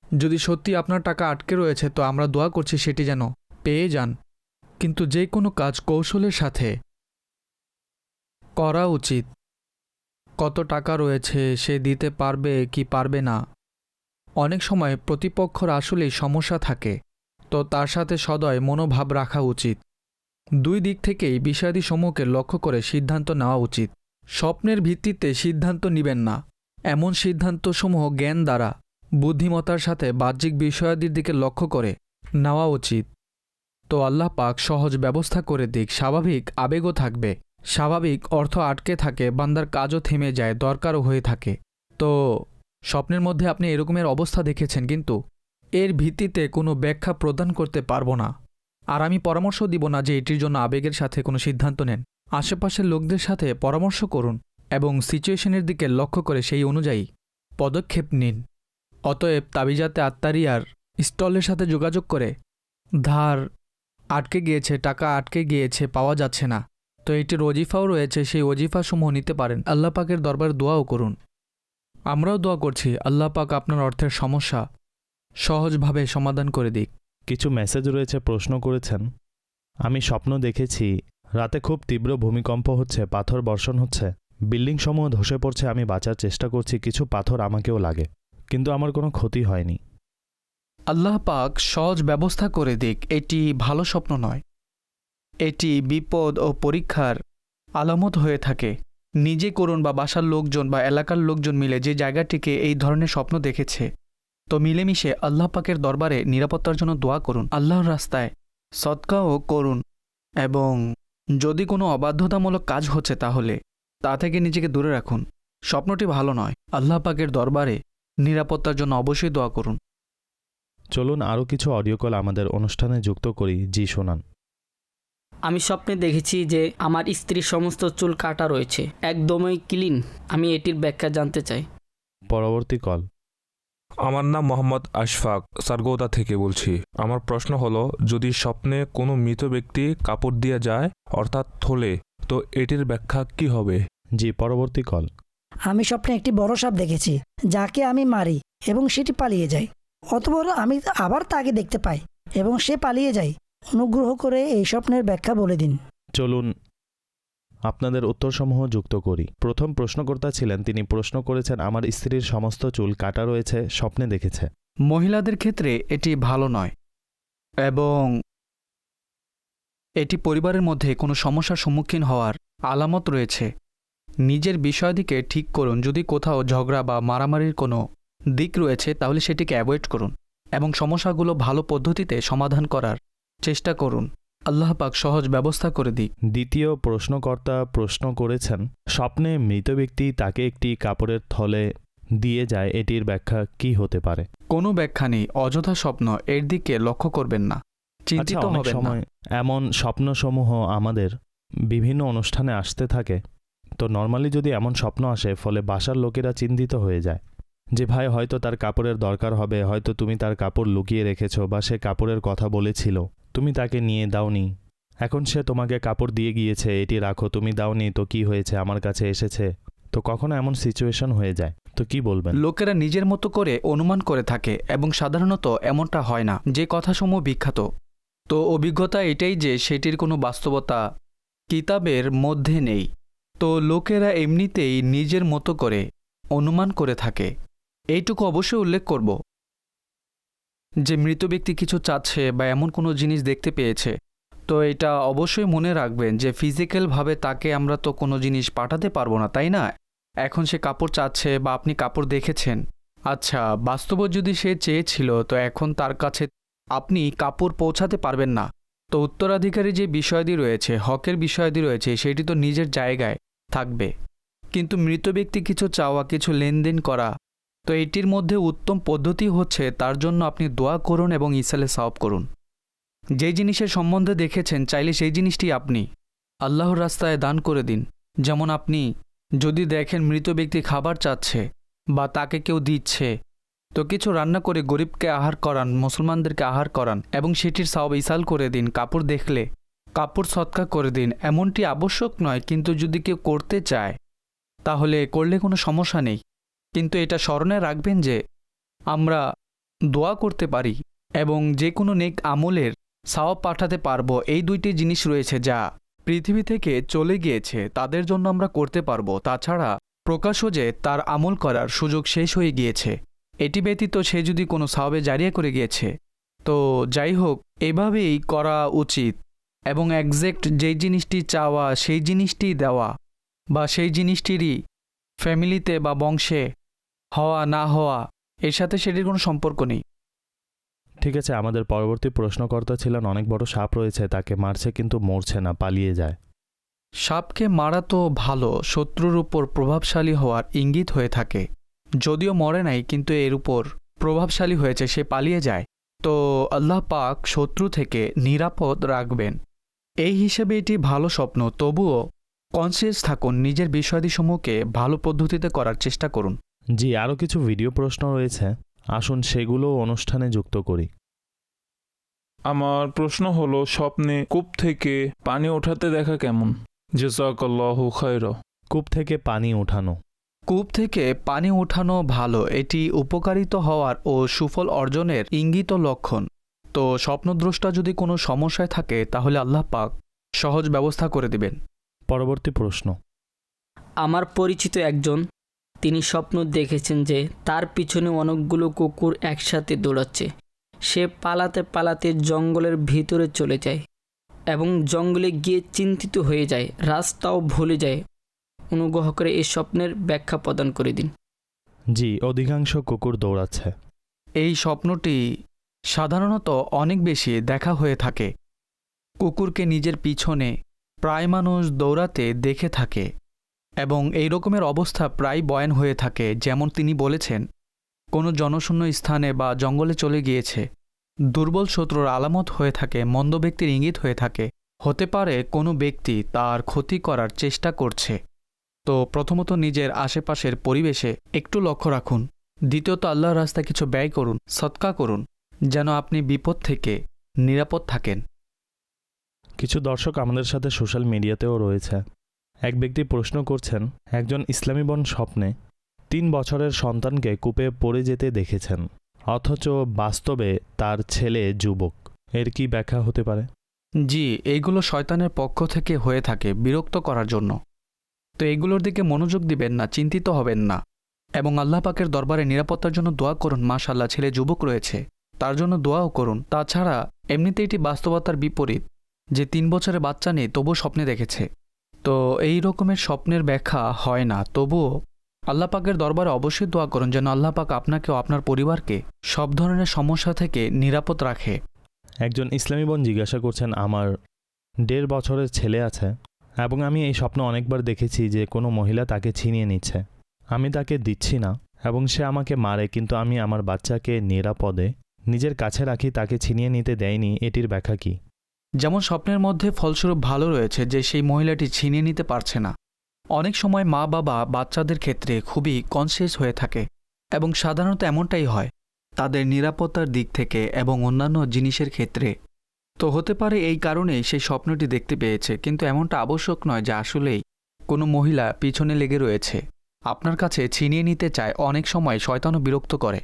যদি সত্যি আপনার টাকা আটকে রয়েছে তো আমরা দোয়া করছি সেটি যেন পেয়ে যান। কিন্তু যে কোনো কাজ কৌশলের সাথে করা উচিত। কত টাকা রয়েছে, সে দিতে পারবে কি পারবে না, অনেক সময় প্রতিপক্ষর আসলেই সমস্যা থাকে, তো তার সাথে সদয় মনোভাব রাখা উচিত। 2 দিক থেকেই বিষয়াদি সমূহকে লক্ষ্য করে সিদ্ধান্ত নেওয়া উচিত। স্বপ্নের ভিত্তিতে সিদ্ধান্ত নেবেন না। এমন সিদ্ধান্তসমূহ জ্ঞান দ্বারা বুদ্ধিমত্তার সাথে বাহ্যিক বিষয়াদির দিকে লক্ষ্য করে নেওয়া উচিত। তো আল্লাহ পাক সহজ ব্যবস্থা করে দিক। স্বাভাবিক আবেগও থাকবে, স্বাভাবিক অর্থ আটকে থাকে, বান্দার কাজও থেমে যায়, দরকারও হয়ে থাকে। তো স্বপ্নের মধ্যে আপনি এরকমের অবস্থা দেখেছেন, কিন্তু এর ভিত্তিতে কোনো ব্যাখ্যা প্রদান করতে পারবো না। আর আমি পরামর্শ দিব না যে এটির জন্য আবেগের সাথে কোনো সিদ্ধান্ত নেন। আশেপাশের লোকদের সাথে পরামর্শ করুন এবং সিচুয়েশনের দিকে লক্ষ্য করে সেই অনুযায়ী পদক্ষেপ নিন। অতএব তাবিজাতে আত্মারিয়ার স্টলের সাথে যোগাযোগ করে ধার আটকে গিয়েছে, টাকা আটকে গিয়েছে, পাওয়া যাচ্ছে না, তো এটির ওজিফাও রয়েছে, সেই ওজিফাসমূহ নিতে পারেন। আল্লাহ পাকের দরবারে দোয়াও করুন। আমরাও দোয়া করছি আল্লাহ পাক আপনার অর্থের সমস্যা সহজভাবে সমাধান করে দিক। কিছু মেসেজ রয়েছে, প্রশ্ন করেছেন, আমি স্বপ্ন দেখেছি রাতে খুব তীব্র ভূমিকম্প হচ্ছে, পাথর বর্ষণ হচ্ছে, বিল্ডিং সমূহ ধসে পড়ছে, আমি বাঁচার চেষ্টা করছি, কিছু পাথর আমাকেও লাগে, কিন্তু আমার কোনো ক্ষতি হয়নি। আল্লাহ পাক সহজ ব্যবস্থা করে দিক। এটি ভালো স্বপ্ন নয়, এটি বিপদ ও পরীক্ষার আলামত হয়ে থাকে। নিজে করুন বা বাসার লোকজন বা এলাকার লোকজন মিলে যে জায়গাটিকে এই ধরনের স্বপ্ন দেখেছে, তো মিলেমিশে আল্লাহ পাকের দরবারে নিরাপত্তার জন্য দোয়া করুন, আল্লাহর রাস্তায় সদকাও করুন, এবং যদি কোনো অবাধ্যতামূলক কাজ হচ্ছে তাহলে তা থেকে নিজেকে দূরে রাখুন। স্বপ্নটি ভালো নয়, আল্লাহ পাকের দরবারে নিরাপত্তার জন্য অবশ্যই দোয়া করুন। চলুন আরও কিছু অডিও কল আমাদের অনুষ্ঠানে যুক্ত করি। জি, শোনান। আমি স্বপ্নে দেখেছি যে আমার স্ত্রীর সমস্ত চুল কাটা রয়েছে, একদমই ক্লিন। আমি এটির ব্যাখ্যা জানতে চাই। পরবর্তী কল। আমার নাম মোহাম্মদ আশফাক, সারগোদা থেকে বলছি। আমার প্রশ্ন হলো, যদি স্বপ্নে কোনো মৃত ব্যক্তি কাপড় দিয়ে যায় অর্থাৎ থলে, তো এটির ব্যাখ্যা কি হবে? জি, পরবর্তী কল। আমি স্বপ্নে একটি বড় সাপ দেখেছি যাকে আমি মারি এবং সেটি পালিয়ে যায়। অতঃপর আমি আবার তাকে দেখতে পাই এবং সে পালিয়ে যায়। অনুগ্রহ করে এই স্বপ্নের ব্যাখ্যা বলে দিন। চলুন আপনাদের উত্তরসমূহ যুক্ত করি। প্রথম প্রশ্নকর্তা ছিলেন, তিনি প্রশ্ন করেছেন, আমার স্ত্রীর সমস্ত চুল কাটা রয়েছে, স্বপ্নে দেখেছে। মহিলাদের ক্ষেত্রে এটি ভালো নয় এবং এটি পরিবারের মধ্যে কোনো সমস্যার সম্মুখীন হওয়ার আলামত রয়েছে। নিজের বিষয়াদিকে ঠিক করুন। যদি কোথাও ঝগড়া বা মারামারির কোনো দিক রয়েছে তাহলে সেটিকে অ্যাভয়েড করুন এবং সমস্যাগুলো ভালো পদ্ধতিতে সমাধান করার চেষ্টা করুন। আল্লাহ পাক সহজ ব্যবস্থা করে দিক। দ্বিতীয় প্রশ্নকর্তা প্রশ্ন করেছেন, স্বপ্নে মৃত ব্যক্তি তাকে একটি কাপড়ের থলে দিয়ে যায়, এটির ব্যাখ্যা কি হতে পারে? কোনো ব্যাখ্যা নেই, অযথা স্বপ্ন, এর দিকে লক্ষ্য করবেন না, চিন্তিত আচ্ছা, অনেক হবেন না। সময় এমন স্বপ্নসমূহ আমাদের বিভিন্ন অনুষ্ঠানে আসতে থাকে, তো নর্মালি যদি এমন স্বপ্ন আসে ফলে বাসার লোকেরা চিন্তিত হয়ে যায় যে ভাই হয়তো তার কাপড়ের দরকার হবে, হয়তো তুমি তার কাপড় লুকিয়ে রেখেছ বা সে কাপড়ের কথা বলেছিল, তুমি তাকে নিয়ে দাওনি, এখন সে তোমাকে কাপড় দিয়ে গিয়েছে, এটি রাখো, তুমি দাওনি, তো কি হয়েছে, আমার কাছে এসেছে। তো কখনো এমন সিচুয়েশন হয়ে যায়, তো কি বলবেন? লোকেরা নিজের মতো করে অনুমান করে থাকে এবং সাধারণত এমনটা হয় না। যে কথাসমূহ বিখ্যাত, তো অভিজ্ঞতা এটাই যে সেটির কোনো বাস্তবতা কিতাবের মধ্যে নেই। তো লোকেরা এমনিতেই নিজের মতো করে অনুমান করে থাকে। এইটুকু অবশ্যই উল্লেখ করব যে মৃত ব্যক্তি কিছু চাচ্ছে বা এমন কোনো জিনিস দেখতে পেয়েছে, তো এটা অবশ্যই মনে রাখবেন যে ফিজিক্যালভাবে তাকে আমরা তো কোনো জিনিস পাঠাতে পারবো না, তাই না? এখন সে কাপড় চাচ্ছে বা আপনি কাপড় দেখেছেন, আচ্ছা বাস্তব যদি সে চেয়েছিল, তো এখন তার কাছে আপনি কাপড় পৌঁছাতে পারবেন না। তো উত্তরাধিকারী যে বিষয়াদি রয়েছে, হকের বিষয়াদি রয়েছে, সেটি তো নিজের জায়গায় থাকবে। কিন্তু মৃত ব্যক্তি কিছু চাওয়া, কিছু লেনদেন করা, তো এটির মধ্যে উত্তম পদ্ধতি হচ্ছে তার জন্য আপনি দোয়া করুন এবং ইসালে সওয়াব করুন। যেই জিনিসের সম্বন্ধে দেখেছেন চাইলে সেই জিনিসটি আপনি আল্লাহর রাস্তায় দান করে দিন। যেমন আপনি যদি দেখেন মৃত ব্যক্তি খাবার চাচ্ছে বা তাকে কেউ দিচ্ছে, তো কিছু রান্না করে গরিবকে আহার করান, মুসলমানদেরকে আহার করান এবং সেটির সওয়াব ইসাল করে দিন। কাপড় দেখলে কাপড় সৎকা করে দিন। এমনটি আবশ্যক নয়, কিন্তু যদি কেউ করতে চায় তাহলে করলে কোনো সমস্যা নেই। কিন্তু এটা স্মরণে রাখবেন যে আমরা দোয়া করতে পারি এবং যে কোনো নেক আমলের সওয়াব পাঠাতে পারবো। এই দুইটি জিনিস রয়েছে যা পৃথিবী থেকে চলে গিয়েছে, তাদের জন্য আমরা করতে পারবো। তাছাড়া প্রকাশ্য যে তার আমল করার সুযোগ শেষ হয়ে গিয়েছে, এটি ব্যতীত সে যদি কোনো সওয়াবে জারিয়া করে গিয়েছে, তো যাই হোক এভাবেই করা উচিত। এবং একজ্যাক্ট যেই জিনিসটি চাওয়া সেই জিনিসটি দেওয়া বা সেই জিনিসটিরই ফ্যামিলিতে বা বংশে হওয়া না হওয়া, এর সাথে সেটির কোনো সম্পর্ক নেই। ঠিক আছে, আমাদের পরবর্তী প্রশ্নকর্তা ছিলেন অনেক বড় সাপ রয়েছে, তাকে মারছে কিন্তু মরছে না, পালিয়ে যায়। সাপকে মারা তো ভালো, শত্রুর উপর প্রভাবশালী হওয়ার ইঙ্গিত হয়ে থাকে। যদিও মরে নাই কিন্তু এর উপর প্রভাবশালী হয়েছে, সে পালিয়ে যায়, তো আল্লাহ পাক শত্রু থেকে নিরাপদ রাখবেন। এই হিসেবে এটি ভালো স্বপ্ন। তবুও কনসিয়াস থাকুন, নিজের বিষয়াদিসমূহকে ভালো পদ্ধতিতে করার চেষ্টা করুন। জি, আরও কিছু ভিডিও প্রশ্ন রয়েছে, আসুন সেগুলো অনুষ্ঠানে যুক্ত করি। আমার প্রশ্ন হলো, স্বপ্নে কূপ থেকে পানি ওঠাতে দেখা কেমন? জাযাকাল্লাহু খায়রা। কূপ থেকে পানি ওঠানো। কূপ থেকে পানি ওঠানো ভালো, এটি উপকারিত হওয়ার ও সুফল অর্জনের ইঙ্গিত ও লক্ষণ। তো স্বপ্নদ্রষ্টা যদি কোনো সমস্যায় থাকে তাহলে আল্লাহ পাক সহজ ব্যবস্থা করে দিবেন। পরবর্তী প্রশ্ন, আমার পরিচিত একজন, তিনি স্বপ্ন দেখেছেন যে তার পিছনে অনেকগুলো কুকুর একসাথে দৌড়াচ্ছে। সে পালাতে পালাতে জঙ্গলের ভিতরে চলে যায় এবং জঙ্গলে গিয়ে চিন্তিত হয়ে যায়, রাস্তাও ভুলে যায়। অনুগ্রহ করে এই স্বপ্নের ব্যাখ্যা প্রদান করে দিন। জি, অধিকাংশ কুকুর দৌড়াচ্ছে। এই স্বপ্নটি সাধারণত অনেক বেশি দেখা হয়ে থাকে। কুকুরকে নিজের পিছনে প্রায় মানুষ দৌড়াতে দেখে থাকে এবং এই রকমের অবস্থা প্রায় বয়ান হয়ে থাকে। যেমন তিনি বলেছেন, কোনো জনশূন্য স্থানে বা জঙ্গলে চলে গিয়েছে। দুর্বল শত্রুর আলামত হয়ে থাকে, মন্দ ব্যক্তির ইঙ্গিত হয়ে থাকে। হতে পারে কোনো ব্যক্তি তার ক্ষতি করার চেষ্টা করছে। তো প্রথমত নিজের আশেপাশের পরিবেশে একটু লক্ষ্য রাখুন। দ্বিতীয়ত আল্লাহর রাস্তায় কিছু ব্যয় করুন, সদকা করুন, যেন আপনি বিপদ থেকে নিরাপদ থাকেন। কিছু দর্শক আমাদের সাথে সোশ্যাল মিডিয়াতেও রয়েছে। এক ব্যক্তি প্রশ্ন করছেন, একজন ইসলামী বোন স্বপ্নে 3 বছরের সন্তানকে কূপে পড়ে যেতে দেখেছেন, অথচ বাস্তবে তার ছেলে যুবক। এর কি ব্যাখ্যা হতে পারে? জি, এইগুলো শয়তানের পক্ষ থেকে হয়ে থাকে বিরক্ত করার জন্য। তো এইগুলোর দিকে মনোযোগ দিবেন না, চিন্তিত হবেন না এবং আল্লাহ পাকের দরবারে নিরাপত্তার জন্য দোয়া করুন। মাশাআল্লাহ, ছেলে যুবক রয়েছে, তার জন্য দোয়াও করুন। তাছাড়া এমনিতে এটি বাস্তবতার বিপরীত যে 3 বছরের বাচ্চা নেই তবুও স্বপ্নে দেখেছে। তো এই রকমের স্বপ্নের ব্যাখ্যা হয় না। তবুও আল্লাহ পাকের দরবারে অবশ্যই দোয়া করুন যেন আল্লাহ পাক আপনাকে ও আপনার পরিবারকে সব ধরনের সমস্যা থেকে নিরাপদ রাখে। একজন ইসলামী বোন জিজ্ঞাসা করছেন, আমার 1.5 বছরের ছেলে আছে এবং আমি এই স্বপ্ন অনেকবার দেখেছি যে কোনো মহিলা তাকে ছিনিয়ে নিচ্ছে। আমি তাকে দিচ্ছি না এবং সে আমাকে মারে, কিন্তু আমি আমার বাচ্চাকে নিরাপদে নিজের কাছে রাখি, তাকে ছিনিয়ে নিতে দেয়নি। এটির ব্যাখ্যা কি? যেমন স্বপ্নের মধ্যে ফলস্বরূপ ভালো রয়েছে যে সেই মহিলাটি ছিনিয়ে নিতে পারছে না। অনেক সময় মা বাবা বাচ্চাদের ক্ষেত্রে খুবই কনসিয়াস হয়ে থাকে এবং সাধারণত এমনটাই হয় তাদের নিরাপত্তার দিক থেকে এবং অন্যান্য জিনিসের ক্ষেত্রে। তো হতে পারে এই কারণেই সেই স্বপ্নটি দেখতে পেয়েছে, কিন্তু এমনটা আবশ্যক নয় যে আসলেই কোনো মহিলা পিছনে লেগে রয়েছে, আপনার কাছে ছিনিয়ে নিতে চায়। অনেক সময় শয়তানও বিরক্ত করে,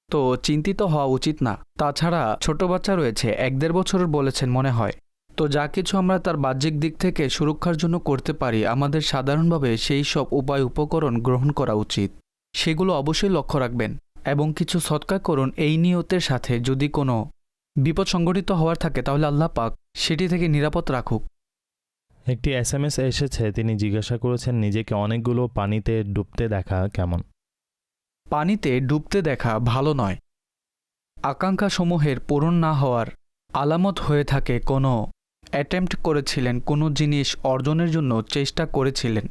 তো চিন্তিত হওয়া উচিত না। তাছাড়া ছোট বাচ্চা রয়েছে, 1-1.5 বছরের বলেছেন মনে হয়। তো যা কিছু আমরা তার বাহ্যিক দিক থেকে সুরক্ষার জন্য করতে পারি, আমাদের সাধারণভাবে সেই সব উপায় উপকরণ গ্রহণ করা উচিত। সেগুলো অবশ্যই লক্ষ্য রাখবেন এবং কিছু সদকা করুন এই নিয়তের সাথে, যদি কোনো বিপদ সংঘটিত হওয়ার থাকে তাহলে আল্লাহ পাক সেটি থেকে নিরাপদ রাখুক। একটি SMS এসেছে, তিনি জিজ্ঞাসা করেছেন, নিজেকে অনেকগুলো পানিতে ডুবতে দেখা কেমন? পানিতে ডুবতে দেখা ভালো নয়। আকাঙ্ক্ষাসমূহের পূরণ না হওয়ার আলামত হয়ে থাকে। কোনো অ্যাটেম্প্ট করেছিলেন, কোনো জিনিস অর্জনের জন্য চেষ্টা করেছিলেন,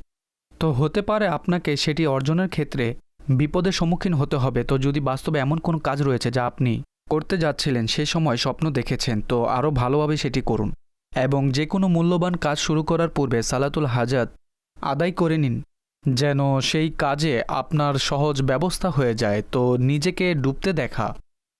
তো হতে পারে আপনাকে সেটি অর্জনের ক্ষেত্রে বিপদের সম্মুখীন হতে হবে। তো যদি বাস্তবে এমন কোনো কাজ রয়েছে যা আপনি করতে যাচ্ছিলেন, সে সময় স্বপ্ন দেখেছেন, তো আরও ভালোভাবে সেটি করুন। এবং যে কোনো মূল্যবান কাজ শুরু করার পূর্বে সালাতুল হাজাত আদায় করে নিন, যেন সেই কাজে আপনার সহজ ব্যবস্থা হয়ে যায়। তো নিজেকে ডুবতে দেখা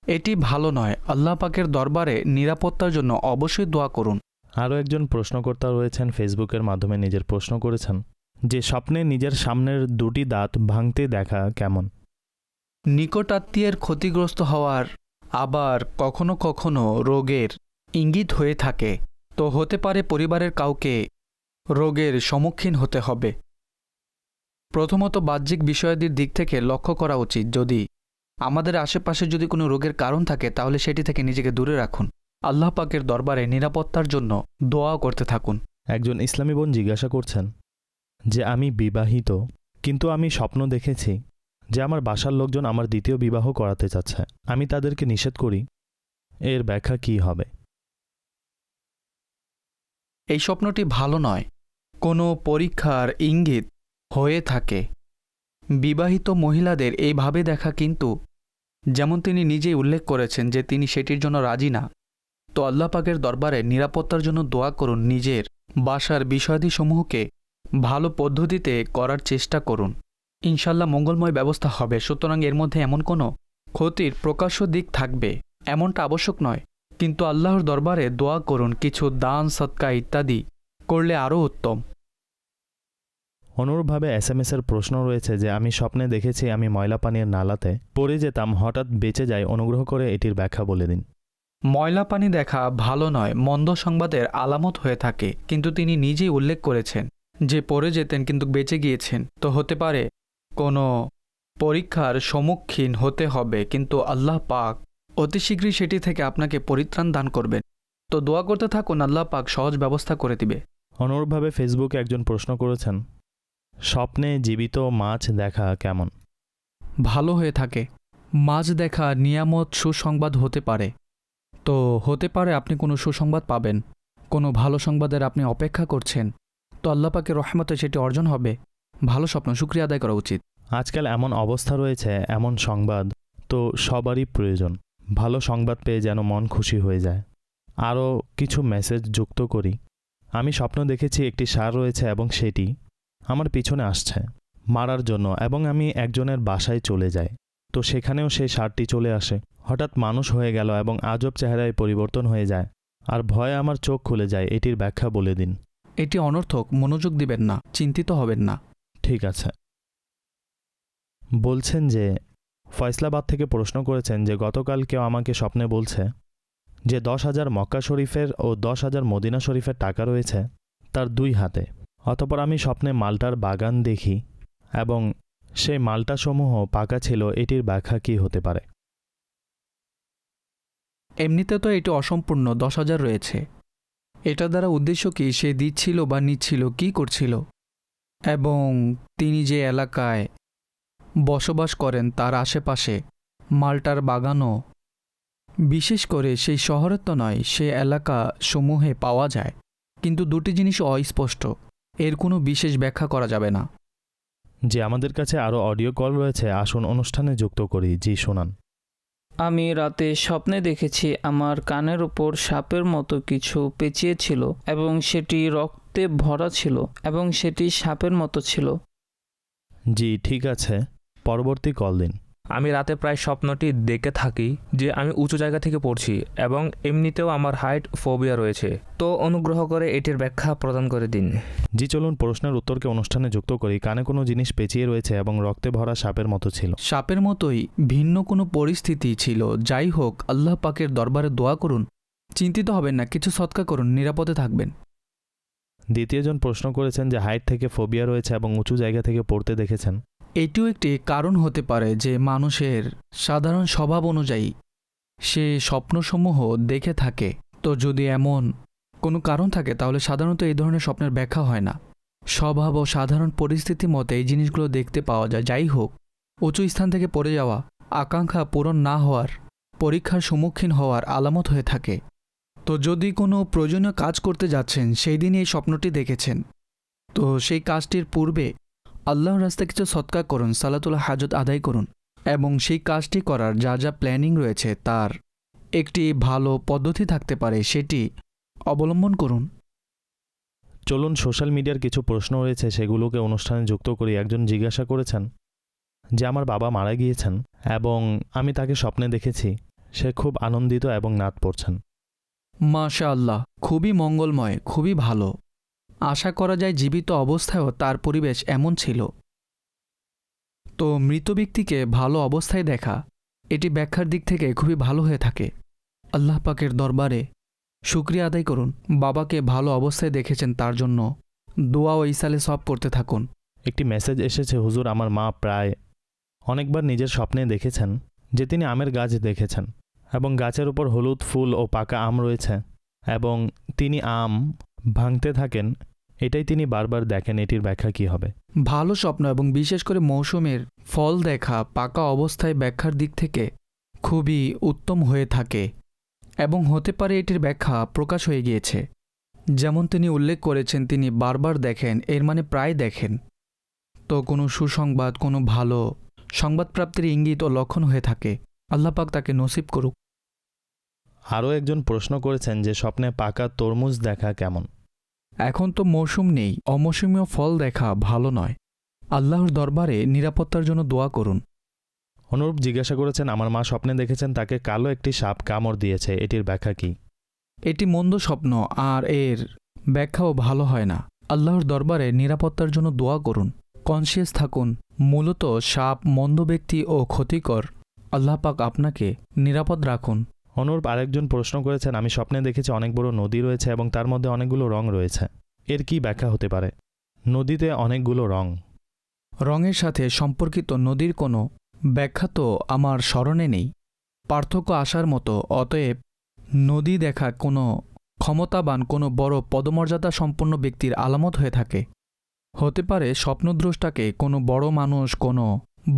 এটি ভালো নয়। আল্লাহ পাকের দরবারে নিরাপত্তার জন্য অবশ্যই দোয়া করুন। আরও একজন প্রশ্নকর্তা রয়েছেন, ফেসবুকের মাধ্যমে নিজের প্রশ্ন করেছেন যে স্বপ্নে নিজের সামনের দুটি দাঁত ভাঙতে দেখা কেমন? নিকটাত্মীয়ের ক্ষতিগ্রস্ত হওয়ার, আবার কখনো কখনো রোগের ইঙ্গিত হয়ে থাকে। তো হতে পারে পরিবারের কাউকে রোগের সম্মুখীন হতে হবে। প্রথমত বাহ্যিক বিষয়াদির দিক থেকে লক্ষ্য করা উচিত। যদি আমাদের আশেপাশে যদি কোনো রোগের কারণ থাকে তাহলে সেটি থেকে নিজেকে দূরে রাখুন। আল্লাহ পাকের দরবারে নিরাপত্তার জন্য দোয়া করতে থাকুন। একজন ইসলামী বোন জিজ্ঞাসা করছেন যে আমি বিবাহিত, কিন্তু আমি স্বপ্ন দেখেছি যে আমার বাসার লোকজন আমার দ্বিতীয় বিবাহ করাতে চাচ্ছে। আমি তাদেরকে নিষেধ করি, এর ব্যাখ্যা কী হবে? এই স্বপ্নটি ভালো নয়। কোনো পরীক্ষার ইঙ্গিত হয়ে থাকে। বিবাহিত মহিলাদের এইভাবে দেখা, কিন্তু যেমন তিনি নিজেই উল্লেখ করেছেন যে তিনি সেটির জন্য রাজি না। তো আল্লাহ পাকের দরবারে নিরাপত্তার জন্য দোয়া করুন। নিজের বাসার বিষয়াদিসমূহকে ভালো পদ্ধতিতে করার চেষ্টা করুন। ইনশাল্লাহ মঙ্গলময় ব্যবস্থা হবে। সুতরাং এর মধ্যে এমন কোনো ক্ষতির প্রকাশ্য দিক থাকবে এমনটা আবশ্যক নয়, কিন্তু আল্লাহর দরবারে দোয়া করুন। কিছু দান সদকা ইত্যাদি করলে আরও উত্তম। অনুরূপভাবে এসএমএসের প্রশ্ন রয়েছে যে আমি স্বপ্নে দেখেছি আমি ময়লা পানির নালাতে পড়ে যেতাম, হঠাৎ বেঁচে যাই, অনুগ্রহ করে এটির ব্যাখ্যা বলে দিন। ময়লা পানি দেখা ভালো নয়, মন্দ সংবাদের আলামত হয়ে থাকে। কিন্তু তিনি নিজেই উল্লেখ করেছেন যে পড়ে যেতেন কিন্তু বেঁচে গিয়েছেন। তো হতে পারে কোনো পরীক্ষার সম্মুখীন হতে হবে, কিন্তু আল্লাহ পাক অতি শীঘ্রই সেটি থেকে আপনাকে পরিত্রাণ দান করবেন। তো দোয়া করতে থাকুন, আল্লাহ পাক সহজ ব্যবস্থা করে দিবে। অনুরূপভাবে ফেসবুকে একজন প্রশ্ন করেছেন স্বপ্নে জীবিত মাছ দেখা কেমন? ভালো হয়ে থাকে। মাছ দেখা নিয়ামত, সুসংবাদ হতে পারে। তো হতে পারে আপনি কোনো সুসংবাদ পাবেন, কোনো ভালো সংবাদের আপনি অপেক্ষা করছেন। তো আল্লাহ পাকের রহমতে সেটি অর্জন হবে। ভালো স্বপ্ন, শুকরিয়া আদায় করা উচিত। আজকাল এমন অবস্থা রয়েছে, এমন সংবাদ তো সবারই প্রয়োজন। ভালো সংবাদ পেয়ে যেন মন খুশি হয়ে যায়। আরও কিছু মেসেজ যুক্ত করি। আমি স্বপ্ন দেখেছি একটি ষাঁড় রয়েছে এবং সেটি আমার পিছনে আসছে মারার জন্য, এবং আমি একজনের বাসায় চলে যাই। তো সেখানেও সেই ষাঁড়টি চলে আসে। হঠাৎ মানুষ হয়ে গেল এবং আজব চেহারায় পরিবর্তন হয়ে যায়, আর ভয়ে আমার চোখ খুলে যায়। এটির ব্যাখ্যা বলে দিন। এটি অনর্থক, মনোযোগ দিবেন না, চিন্তিত হবেন না। ঠিক আছে। বলছেন যে ফয়সলাবাদ থেকে প্রশ্ন করেছেন যে গতকাল কেউ আমাকে স্বপ্নে বলছে যে 10,000 মক্কা শরীফের ও 10,000 মদিনা শরীফের টাকা রয়েছে তার দুই হাতে। অতঃপর আমি স্বপ্নে মালটার বাগান দেখি এবং সেই মালটাসমূহ পাকা ছিল। এটির ব্যাখ্যা কী হতে পারে? এমনিতে তো এটি অসম্পূর্ণ, 10,000 রয়েছে। এটা দ্বারা উদ্দেশ্য কি? সে দিচ্ছিল বা নিচ্ছিল, কি করছিল, এবং তিনি যে এলাকায় বসবাস করেন তার আশেপাশে মালটার বাগানও, বিশেষ করে সেই শহরের তো নয়, সে এলাকা সমূহে পাওয়া যায়। কিন্তু দুটি জিনিস অস্পষ্ট, এর কোনো বিশেষ ব্যাখ্যা করা যাবে না। যে আমাদের কাছে আরও অডিও কল রয়েছে, আসুন অনুষ্ঠানে যুক্ত করি। জি শোনান। আমি রাতে স্বপ্নে দেখেছি আমার কানের উপর সাপের মতো কিছু পেঁচিয়েছিল এবং সেটি রক্তে ভরা ছিল এবং সেটি সাপের মতো ছিল। জি ঠিক আছে, পরবর্তী কল দিন। আমি রাতে প্রায় স্বপ্নটি দেখে থাকি যে আমি উঁচু জায়গা থেকে পড়ছি এবং এমনিতেও আমার হাইট ফোবিয়া রয়েছে। তো অনুগ্রহ করে এটির ব্যাখ্যা প্রদান করে দিন। জি চলুন প্রশ্নের উত্তরকে অনুষ্ঠানে যুক্ত করি। কানে কোনো জিনিস পেঁচিয়ে রয়েছে এবং রক্তে ভরা সাপের মতো ছিল। সাপের মতোই ভিন্ন কোনো পরিস্থিতি ছিল। যাই হোক, আল্লাহ পাকের দরবারে দোয়া করুন, চিন্তিত হবেন না, কিছু সৎকা করুন, নিরাপদে থাকবেন। দ্বিতীয়জন প্রশ্ন করেছেন যে হাইট থেকে ফোবিয়া রয়েছে এবং উঁচু জায়গা থেকে পড়তে দেখেছেন। এটিও একটি কারণ হতে পারে যে মানুষের সাধারণ স্বভাব অনুযায়ী সে স্বপ্নসমূহ দেখে থাকে। তো যদি এমন কোনো কারণ থাকে তাহলে সাধারণত এই ধরনের স্বপ্নের ব্যাখ্যা হয় না। স্বভাব ও সাধারণ পরিস্থিতি মতে এই জিনিসগুলো দেখতে পাওয়া যায়। যাই হোক, উঁচু স্থান থেকে পড়ে যাওয়া আকাঙ্ক্ষা পূরণ না হওয়ার, পরীক্ষার সম্মুখীন হওয়ার আলামত হয়ে থাকে। তো যদি কোনো প্রয়োজনীয় কাজ করতে যাচ্ছেন, সেই দিনই এই স্বপ্নটি দেখেছেন, তো সেই কাজটির পূর্বে আল্লাহর রাস্তায় কিছু সৎকা করুন, সালাতুল হাজত আদায় করুন এবং সেই কাজটি করার যা যা প্ল্যানিং রয়েছে তার একটি ভালো পদ্ধতি থাকতে পারে সেটি অবলম্বন করুন। চলুন সোশ্যাল মিডিয়ার কিছু প্রশ্ন রয়েছে সেগুলোকে অনুষ্ঠানে যুক্ত করি। একজন জিজ্ঞাসা করেছেন যে আমার বাবা মারা গিয়েছেন এবং আমি তাকে স্বপ্নে দেখেছি, সে খুব আনন্দিত এবং নাত পড়ছেন। মাশা আল্লাহ, খুবই মঙ্গলময়, খুবই ভালো। আশা করা যায় জীবিত অবস্থায়ও তার পরিবেশ এমন ছিল। তো মৃত ব্যক্তিকে ভালো অবস্থায় দেখা এটি ব্যাখ্যার দিক থেকে খুবই ভালো হয়ে থাকে। আল্লাহ পাকের দরবারে শুকরিয়া আদায় করুন, বাবাকে ভালো অবস্থায় দেখেছেন তার জন্য দোয়া ও ইসালে সব করতে থাকুন। একটি মেসেজ এসেছে, হুজুর আমার মা প্রায় অনেকবার নিজের স্বপ্নে দেখেছেন যে তিনি আমের গাছ দেখেছেন এবং গাছের উপর হলুদ ফুল ও পাকা আম রয়েছে এবং তিনি আম ভাঙতে থাকেন, এটাই তিনি বারবার দেখেন। এটির ব্যাখ্যা কী হবে? ভালো স্বপ্ন এবং বিশেষ করে মৌসুমের ফল দেখা পাকা অবস্থায় ব্যাখ্যার দিক থেকে খুবই উত্তম হয়ে থাকে এবং হতে পারে এটির ব্যাখ্যা প্রকাশ হয়ে গিয়েছে। যেমন তিনি উল্লেখ করেছেন তিনি বারবার দেখেন, এর মানে প্রায় দেখেন। তো কোনো সুসংবাদ, কোনো ভালো সংবাদপ্রাপ্তির ইঙ্গিত ও লক্ষণ হয়ে থাকে। আল্লাহ পাক তাকে নসিব করুক। আরও একজন প্রশ্ন করেছেন যে স্বপ্নে পাকা তরমুজ দেখা কেমন? এখন তো মৌসুম নেই, অমৌসুমীয় ফল দেখা ভালো নয়। আল্লাহর দরবারে নিরাপত্তার জন্য দোয়া করুন। অনুরূপ জিজ্ঞাসা করেছেন আমার মা স্বপ্নে দেখেছেন তাকে কালো একটি সাপ কামড় দিয়েছে, এটির ব্যাখ্যা কী? এটি মন্দ স্বপ্ন আর এর ব্যাখ্যাও ভালো হয় না। আল্লাহর দরবারে নিরাপত্তার জন্য দোয়া করুন, কনসিয়াস থাকুন। মূলত সাপ মন্দ ব্যক্তি ও ক্ষতিকর। আল্লাহ পাক আপনাকে নিরাপদ রাখুন। অনুরূপ আরেকজন প্রশ্ন করেছেন আমি স্বপ্নে দেখেছি অনেক বড় নদী রয়েছে এবং তার মধ্যে অনেকগুলো রং রয়েছে, এর কি ব্যাখ্যা হতে পারে? নদীতে অনেকগুলো রং, রঙের সাথে সম্পর্কিত নদীর কোনো ব্যাখ্যা তো আমার স্মরণে নেই। পার্থক্য আসার মতো, অতএব নদী দেখা কোনো ক্ষমতাবান, কোনো বড় পদমর্যাদা সম্পন্ন ব্যক্তির আলামত হয়ে থাকে। হতে পারে স্বপ্নদ্রষ্টাকে কোনো বড় মানুষ, কোনো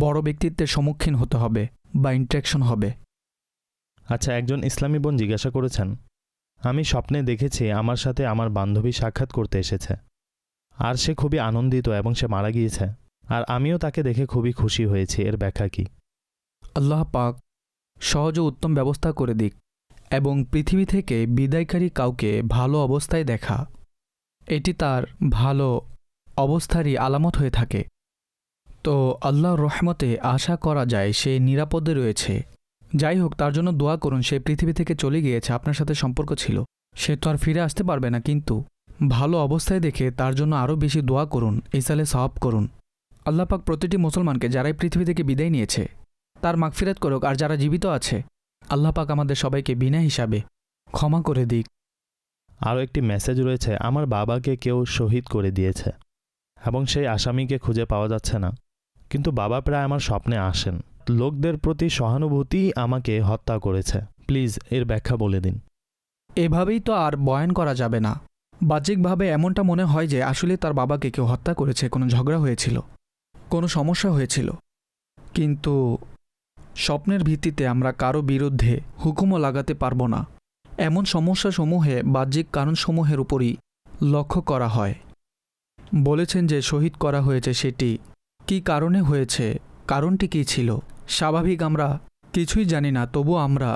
বড় ব্যক্তিত্বের সম্মুখীন হতে হবে বা ইন্টারাকশন হবে। আচ্ছা, একজন ইসলামী বোন জিজ্ঞাসা করেছেন আমি স্বপ্নে দেখেছি আমার সাথে আমার বান্ধবী সাক্ষাৎ করতে এসেছে আর সে খুবই আনন্দিত এবং সে মারা গিয়েছে আর আমিও তাকে দেখে খুবই খুশি হয়েছি, এর ব্যাখ্যা কী? আল্লাহ পাক সহজ ও উত্তম ব্যবস্থা করে দিক এবং পৃথিবী থেকে বিদায়কারী কাউকে ভালো অবস্থায় দেখা এটি তার ভালো অবস্থারই আলামত হয়ে থাকে। তো আল্লাহর রহমতে আশা করা যায় সে নিরাপদে রয়েছে। যাই হোক, তার জন্য দোয়া করুন। সে পৃথিবী থেকে চলে গিয়েছে, আপনার সাথে সম্পর্ক ছিল, সে তো আর ফিরে আসতে পারবে না, কিন্তু ভালো অবস্থায় দেখে তার জন্য আরও বেশি দোয়া করুন, ইসালে সওয়াব করুন। আল্লাহ পাক প্রতিটি মুসলমানকে যারাই পৃথিবী থেকে বিদায় নিয়েছে তার মাগফিরাত করুক, আর যারা জীবিত আছে আল্লাহ পাক আমাদের সবাইকে বিনা হিসাবে ক্ষমা করে দিক। আরও একটি মেসেজ রয়েছে আমার বাবাকে কেউ শহীদ করে দিয়েছে এবং সেই আসামিকে খুঁজে পাওয়া যাচ্ছে না, কিন্তু বাবা প্রায় আমার স্বপ্নে আসেন। লোকদের প্রতি সহানুভূতি আমাকে হত্যা করেছে, প্লিজ এর ব্যাখ্যা বলে দিন। এভাবেই তো আর বয়ান করা যাবে না। বাহ্যিকভাবে এমনটা মনে হয় যে আসলে তার বাবাকে কেউ হত্যা করেছে, কোনো ঝগড়া হয়েছিল, কোনো সমস্যা হয়েছিল, কিন্তু স্বপ্নের ভিত্তিতে আমরা কারো বিরুদ্ধে হুকুমও লাগাতে পারবো না। এমন সমস্যাসমূহে বাহ্যিক কারণসমূহের উপরই লক্ষ্য করা হয়। বলেছেন যে শহীদ করা হয়েছে, সেটি কি কারণে হয়েছে, কারণটি কী ছিল, স্বাভাবিক আমরা কিছুই জানি না, তবু আমরা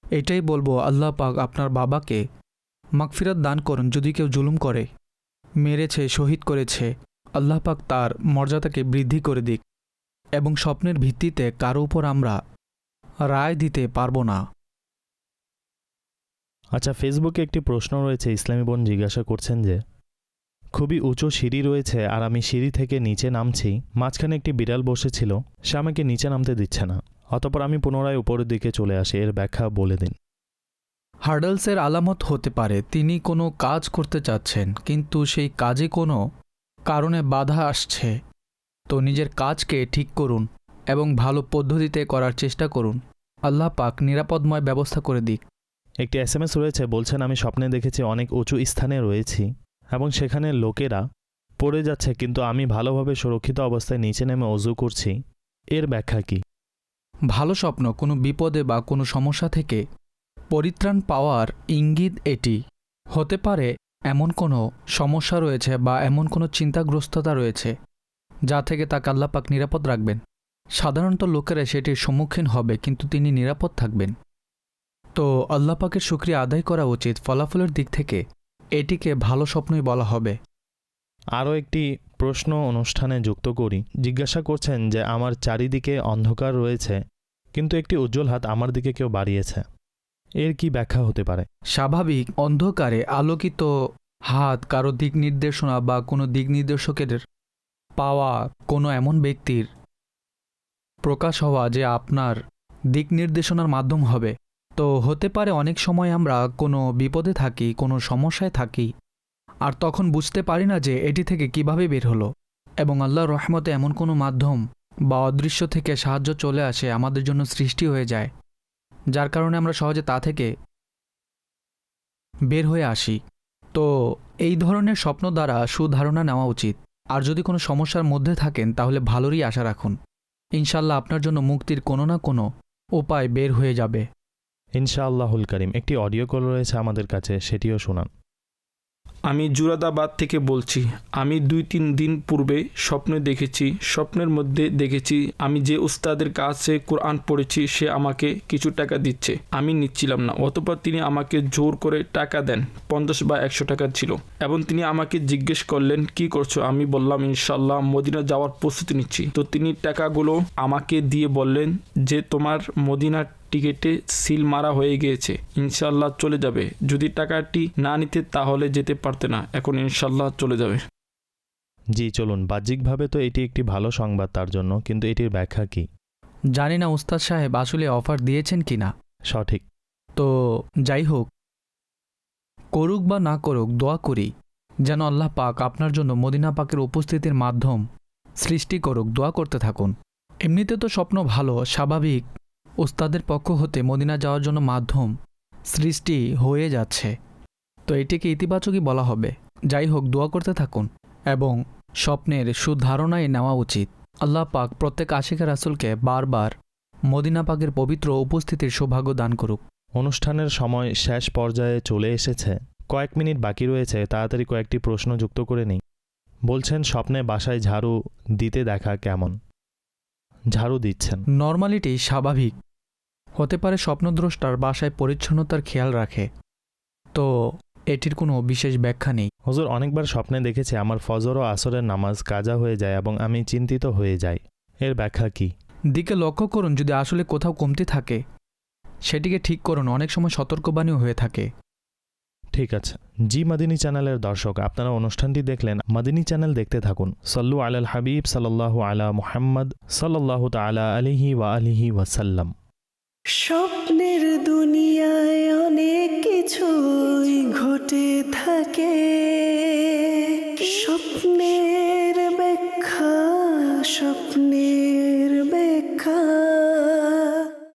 এটাই বলবো আল্লাহ পাক আপনার বাবাকে মাগফিরাত দান করুন। যদি কেউ জুলুম করে, মেরেছে, শহীদ করেছে, আল্লাহ পাক তার মর্যাদাকে বৃদ্ধি করে দিক এবং স্বপ্নের ভিত্তিতে কারো উপর আমরা রায় দিতে পারবো না। আচ্ছা, ফেসবুকে একটি প্রশ্ন রয়েছে, ইসলামী বোন জিজ্ঞাসা করছেন যে খুবই উঁচু সিঁড়ি রয়েছে আর আমি সিঁড়ি থেকে নিচে নামছি, মাঝখানে একটি বিড়াল বসেছিল, সে আমাকে নিচে নামতে দিচ্ছে না, অতঃপর আমি পুনরায় উপরের দিকে চলে আসি, এর ব্যাখ্যা বলে দিন। হার্ডলসের আলামত হতে পারে তিনি কোনো কাজ করতে চাচ্ছেন কিন্তু সেই কাজে কোনো কারণে বাধা আসছে। তো নিজের কাজকে ঠিক করুন এবং ভালো পদ্ধতিতে করার চেষ্টা করুন, আল্লাহ পাক নিরাপদময় ব্যবস্থা করে দিক। একটি SMS রয়েছে, বলছেন আমি স্বপ্নে দেখেছি অনেক উঁচু স্থানে রয়েছি এবং সেখানে লোকেরা পড়ে যাচ্ছে, কিন্তু আমি ভালোভাবে সুরক্ষিত অবস্থায় নিচে নেমে ওযু করছি, এর ব্যাখ্যা কী? ভালো স্বপ্ন কোনো বিপদে বা কোনো সমস্যা থেকে পরিত্রাণ পাওয়ার ইঙ্গিত। এটি হতে পারে এমন কোনো সমস্যা রয়েছে বা এমন কোনো চিন্তাগ্রস্ততা রয়েছে যা থেকে তাকে আল্লাহ পাক নিরাপদ রাখবেন। সাধারণত লোকেরা সেটির সম্মুখীন হবে, কিন্তু তিনি নিরাপদ থাকবেন। তো আল্লাহ পাকের শুকরিয়া আদায় করা উচিত। ফলাফলের দিক থেকে এটিকে ভালো স্বপ্নই বলা হবে। আরও একটি প্রশ্ন অনুষ্ঠানে যুক্ত করি। জিজ্ঞাসা করছেন যে আমার চারিদিকে অন্ধকার রয়েছে, কিন্তু একটি উজ্জ্বল হাত আমার দিকে কেউ বাড়িয়েছে, এর কি ব্যাখ্যা হতে পারে? স্বাভাবিক, অন্ধকারে আলোকিত হাত কারো দিক নির্দেশনা বা কোনো দিক নির্দেশকের পাওয়া কোনো এমন ব্যক্তির প্রকাশ হওয়া যে আপনার দিক নির্দেশনার মাধ্যম হবে। তো হতে পারে অনেক সময় আমরা কোনো বিপদে থাকি, কোনো সমস্যায় থাকি, আর তখন বুঝতে পারি না যে এটি থেকে কিভাবে বের হলো, এবং আল্লাহর রহমতে এমন কোনো মাধ্যম বা অদৃশ্য থেকে সাহায্য চলে আসে, আমাদের জন্য সৃষ্টি হয়ে যায়, যার কারণে আমরা সহজে তা থেকে বের হয়ে আসি। তো এই ধরনের স্বপ্ন দ্বারা সুধারণা নেওয়া উচিত। আর যদি কোনো সমস্যার মধ্যে থাকেন তাহলে ভালোরই আশা রাখুন। ইনশাল্লাহ আপনার জন্য মুক্তির কোনো না কোনো উপায় বের হয়ে যাবে। ইনশাআল্লাহুল করিম। একটি অডিও কল রয়েছে আমাদের কাছে, সেটিও শোনান। আমি জুরাদাবাদ থেকে বলছি। আমি 2-3 দিন পূর্বে স্বপ্নে দেখেছি। স্বপ্নের মধ্যে দেখেছি আমি যে উস্তাদের কাছে কোরআন পড়েছি সে আমাকে কিছু টাকা দিচ্ছে। আমি নিচ্ছিলাম না, অতঃপর তিনি আমাকে জোর করে টাকা দেন। 50 বা 100 টাকা ছিল, এবং তিনি আমাকে জিজ্ঞেস করলেন কি করছো। আমি বললাম ইনশাল্লাহ মদিনা যাওয়ার প্রস্তুতি নিচ্ছি। তো তিনি টাকাগুলো আমাকে দিয়ে বললেন যে তোমার মদিনার টিকিটে সিল মারা হয়ে গিয়েছে, ইনশাল্লাহ চলে যাবে। যদি টাকাটি না নিতে তাহলে যেতে পারতে না, এখন ইনশাল্লাহ চলে যাবে। জি চলুন, বাহ্যিকভাবে তো এটি একটি ভালো সংবাদ তার জন্য, কিন্তু এটির ব্যাখ্যা কি? জানি না উস্তাদ সাহেব আসলে অফার দিয়েছেন কি না। সঠিক। তো যাই হোক, করুক বা না করুক, দোয়া করি যেন আল্লাহ পাক আপনার জন্য মদিনা পাকের উপস্থিতির মাধ্যম সৃষ্টি করুক। দোয়া করতে থাকুন। এমনিতে তো স্বপ্ন ভালো, স্বাভাবিক, উস্তাদের পক্ষ হতে মদিনা যাওয়ার জন্য মাধ্যম সৃষ্টি হয়ে যাচ্ছে, তো এটিকে ইতিবাচকই বলা হবে। যাই হোক, দোয়া করতে থাকুন এবং স্বপ্নের সুধারণাই নেওয়া উচিত। আল্লাহ পাক প্রত্যেক আশিকা রাসূলকে বারবার মদিনা পাকের পবিত্র উপস্থিতির সৌভাগ্য দান করুক। অনুষ্ঠানের সময় শেষ পর্যায়ে চলে এসেছে, কয়েক মিনিট বাকি রয়েছে। তাড়াতাড়ি কয়েকটি প্রশ্ন যুক্ত করে নিই। বলছেন স্বপ্নে বাসায় ঝাড়ু দিতে দেখা কেমন? ঝাড়ু দিচ্ছেন। নর্মালিটি স্বাভাবিক হতে পারে, স্বপ্নদ্রষ্টার বাসায় পরিচ্ছন্নতার খেয়াল রাখে, তো এটির কোনো বিশেষ ব্যাখ্যা নেই। হুজুর, অনেকবার স্বপ্নে দেখেছি আমার ফজর ও আসরের নামাজ কাজা হয়ে যায় এবং আমি চিন্তিত হয়ে যাই, এর ব্যাখ্যা কি? দিকে লক্ষ্য করুন, যদি আসলে কোথাও কমতি থাকে সেটিকে ঠিক করুন। অনেক সময় সতর্কবাণীও হয়ে থাকে। ঠিক আছে। জি মাদিনী চ্যানেলের দর্শক, আপনারা অনুষ্ঠানটি দেখলেন। মাদিনী চ্যানেল দেখতে থাকুন। সল্লু আলাল হাবিব সাল্লাল্লাহু আলা মুহাম্মদ সাল্লাল্লাহু তাআলা আলাইহি ওয়া আলিহি ওয়াসাল্লাম। স্বপ্নের দুনিয়ায় অনেক কিছুই ঘটে থাকে, স্বপ্নে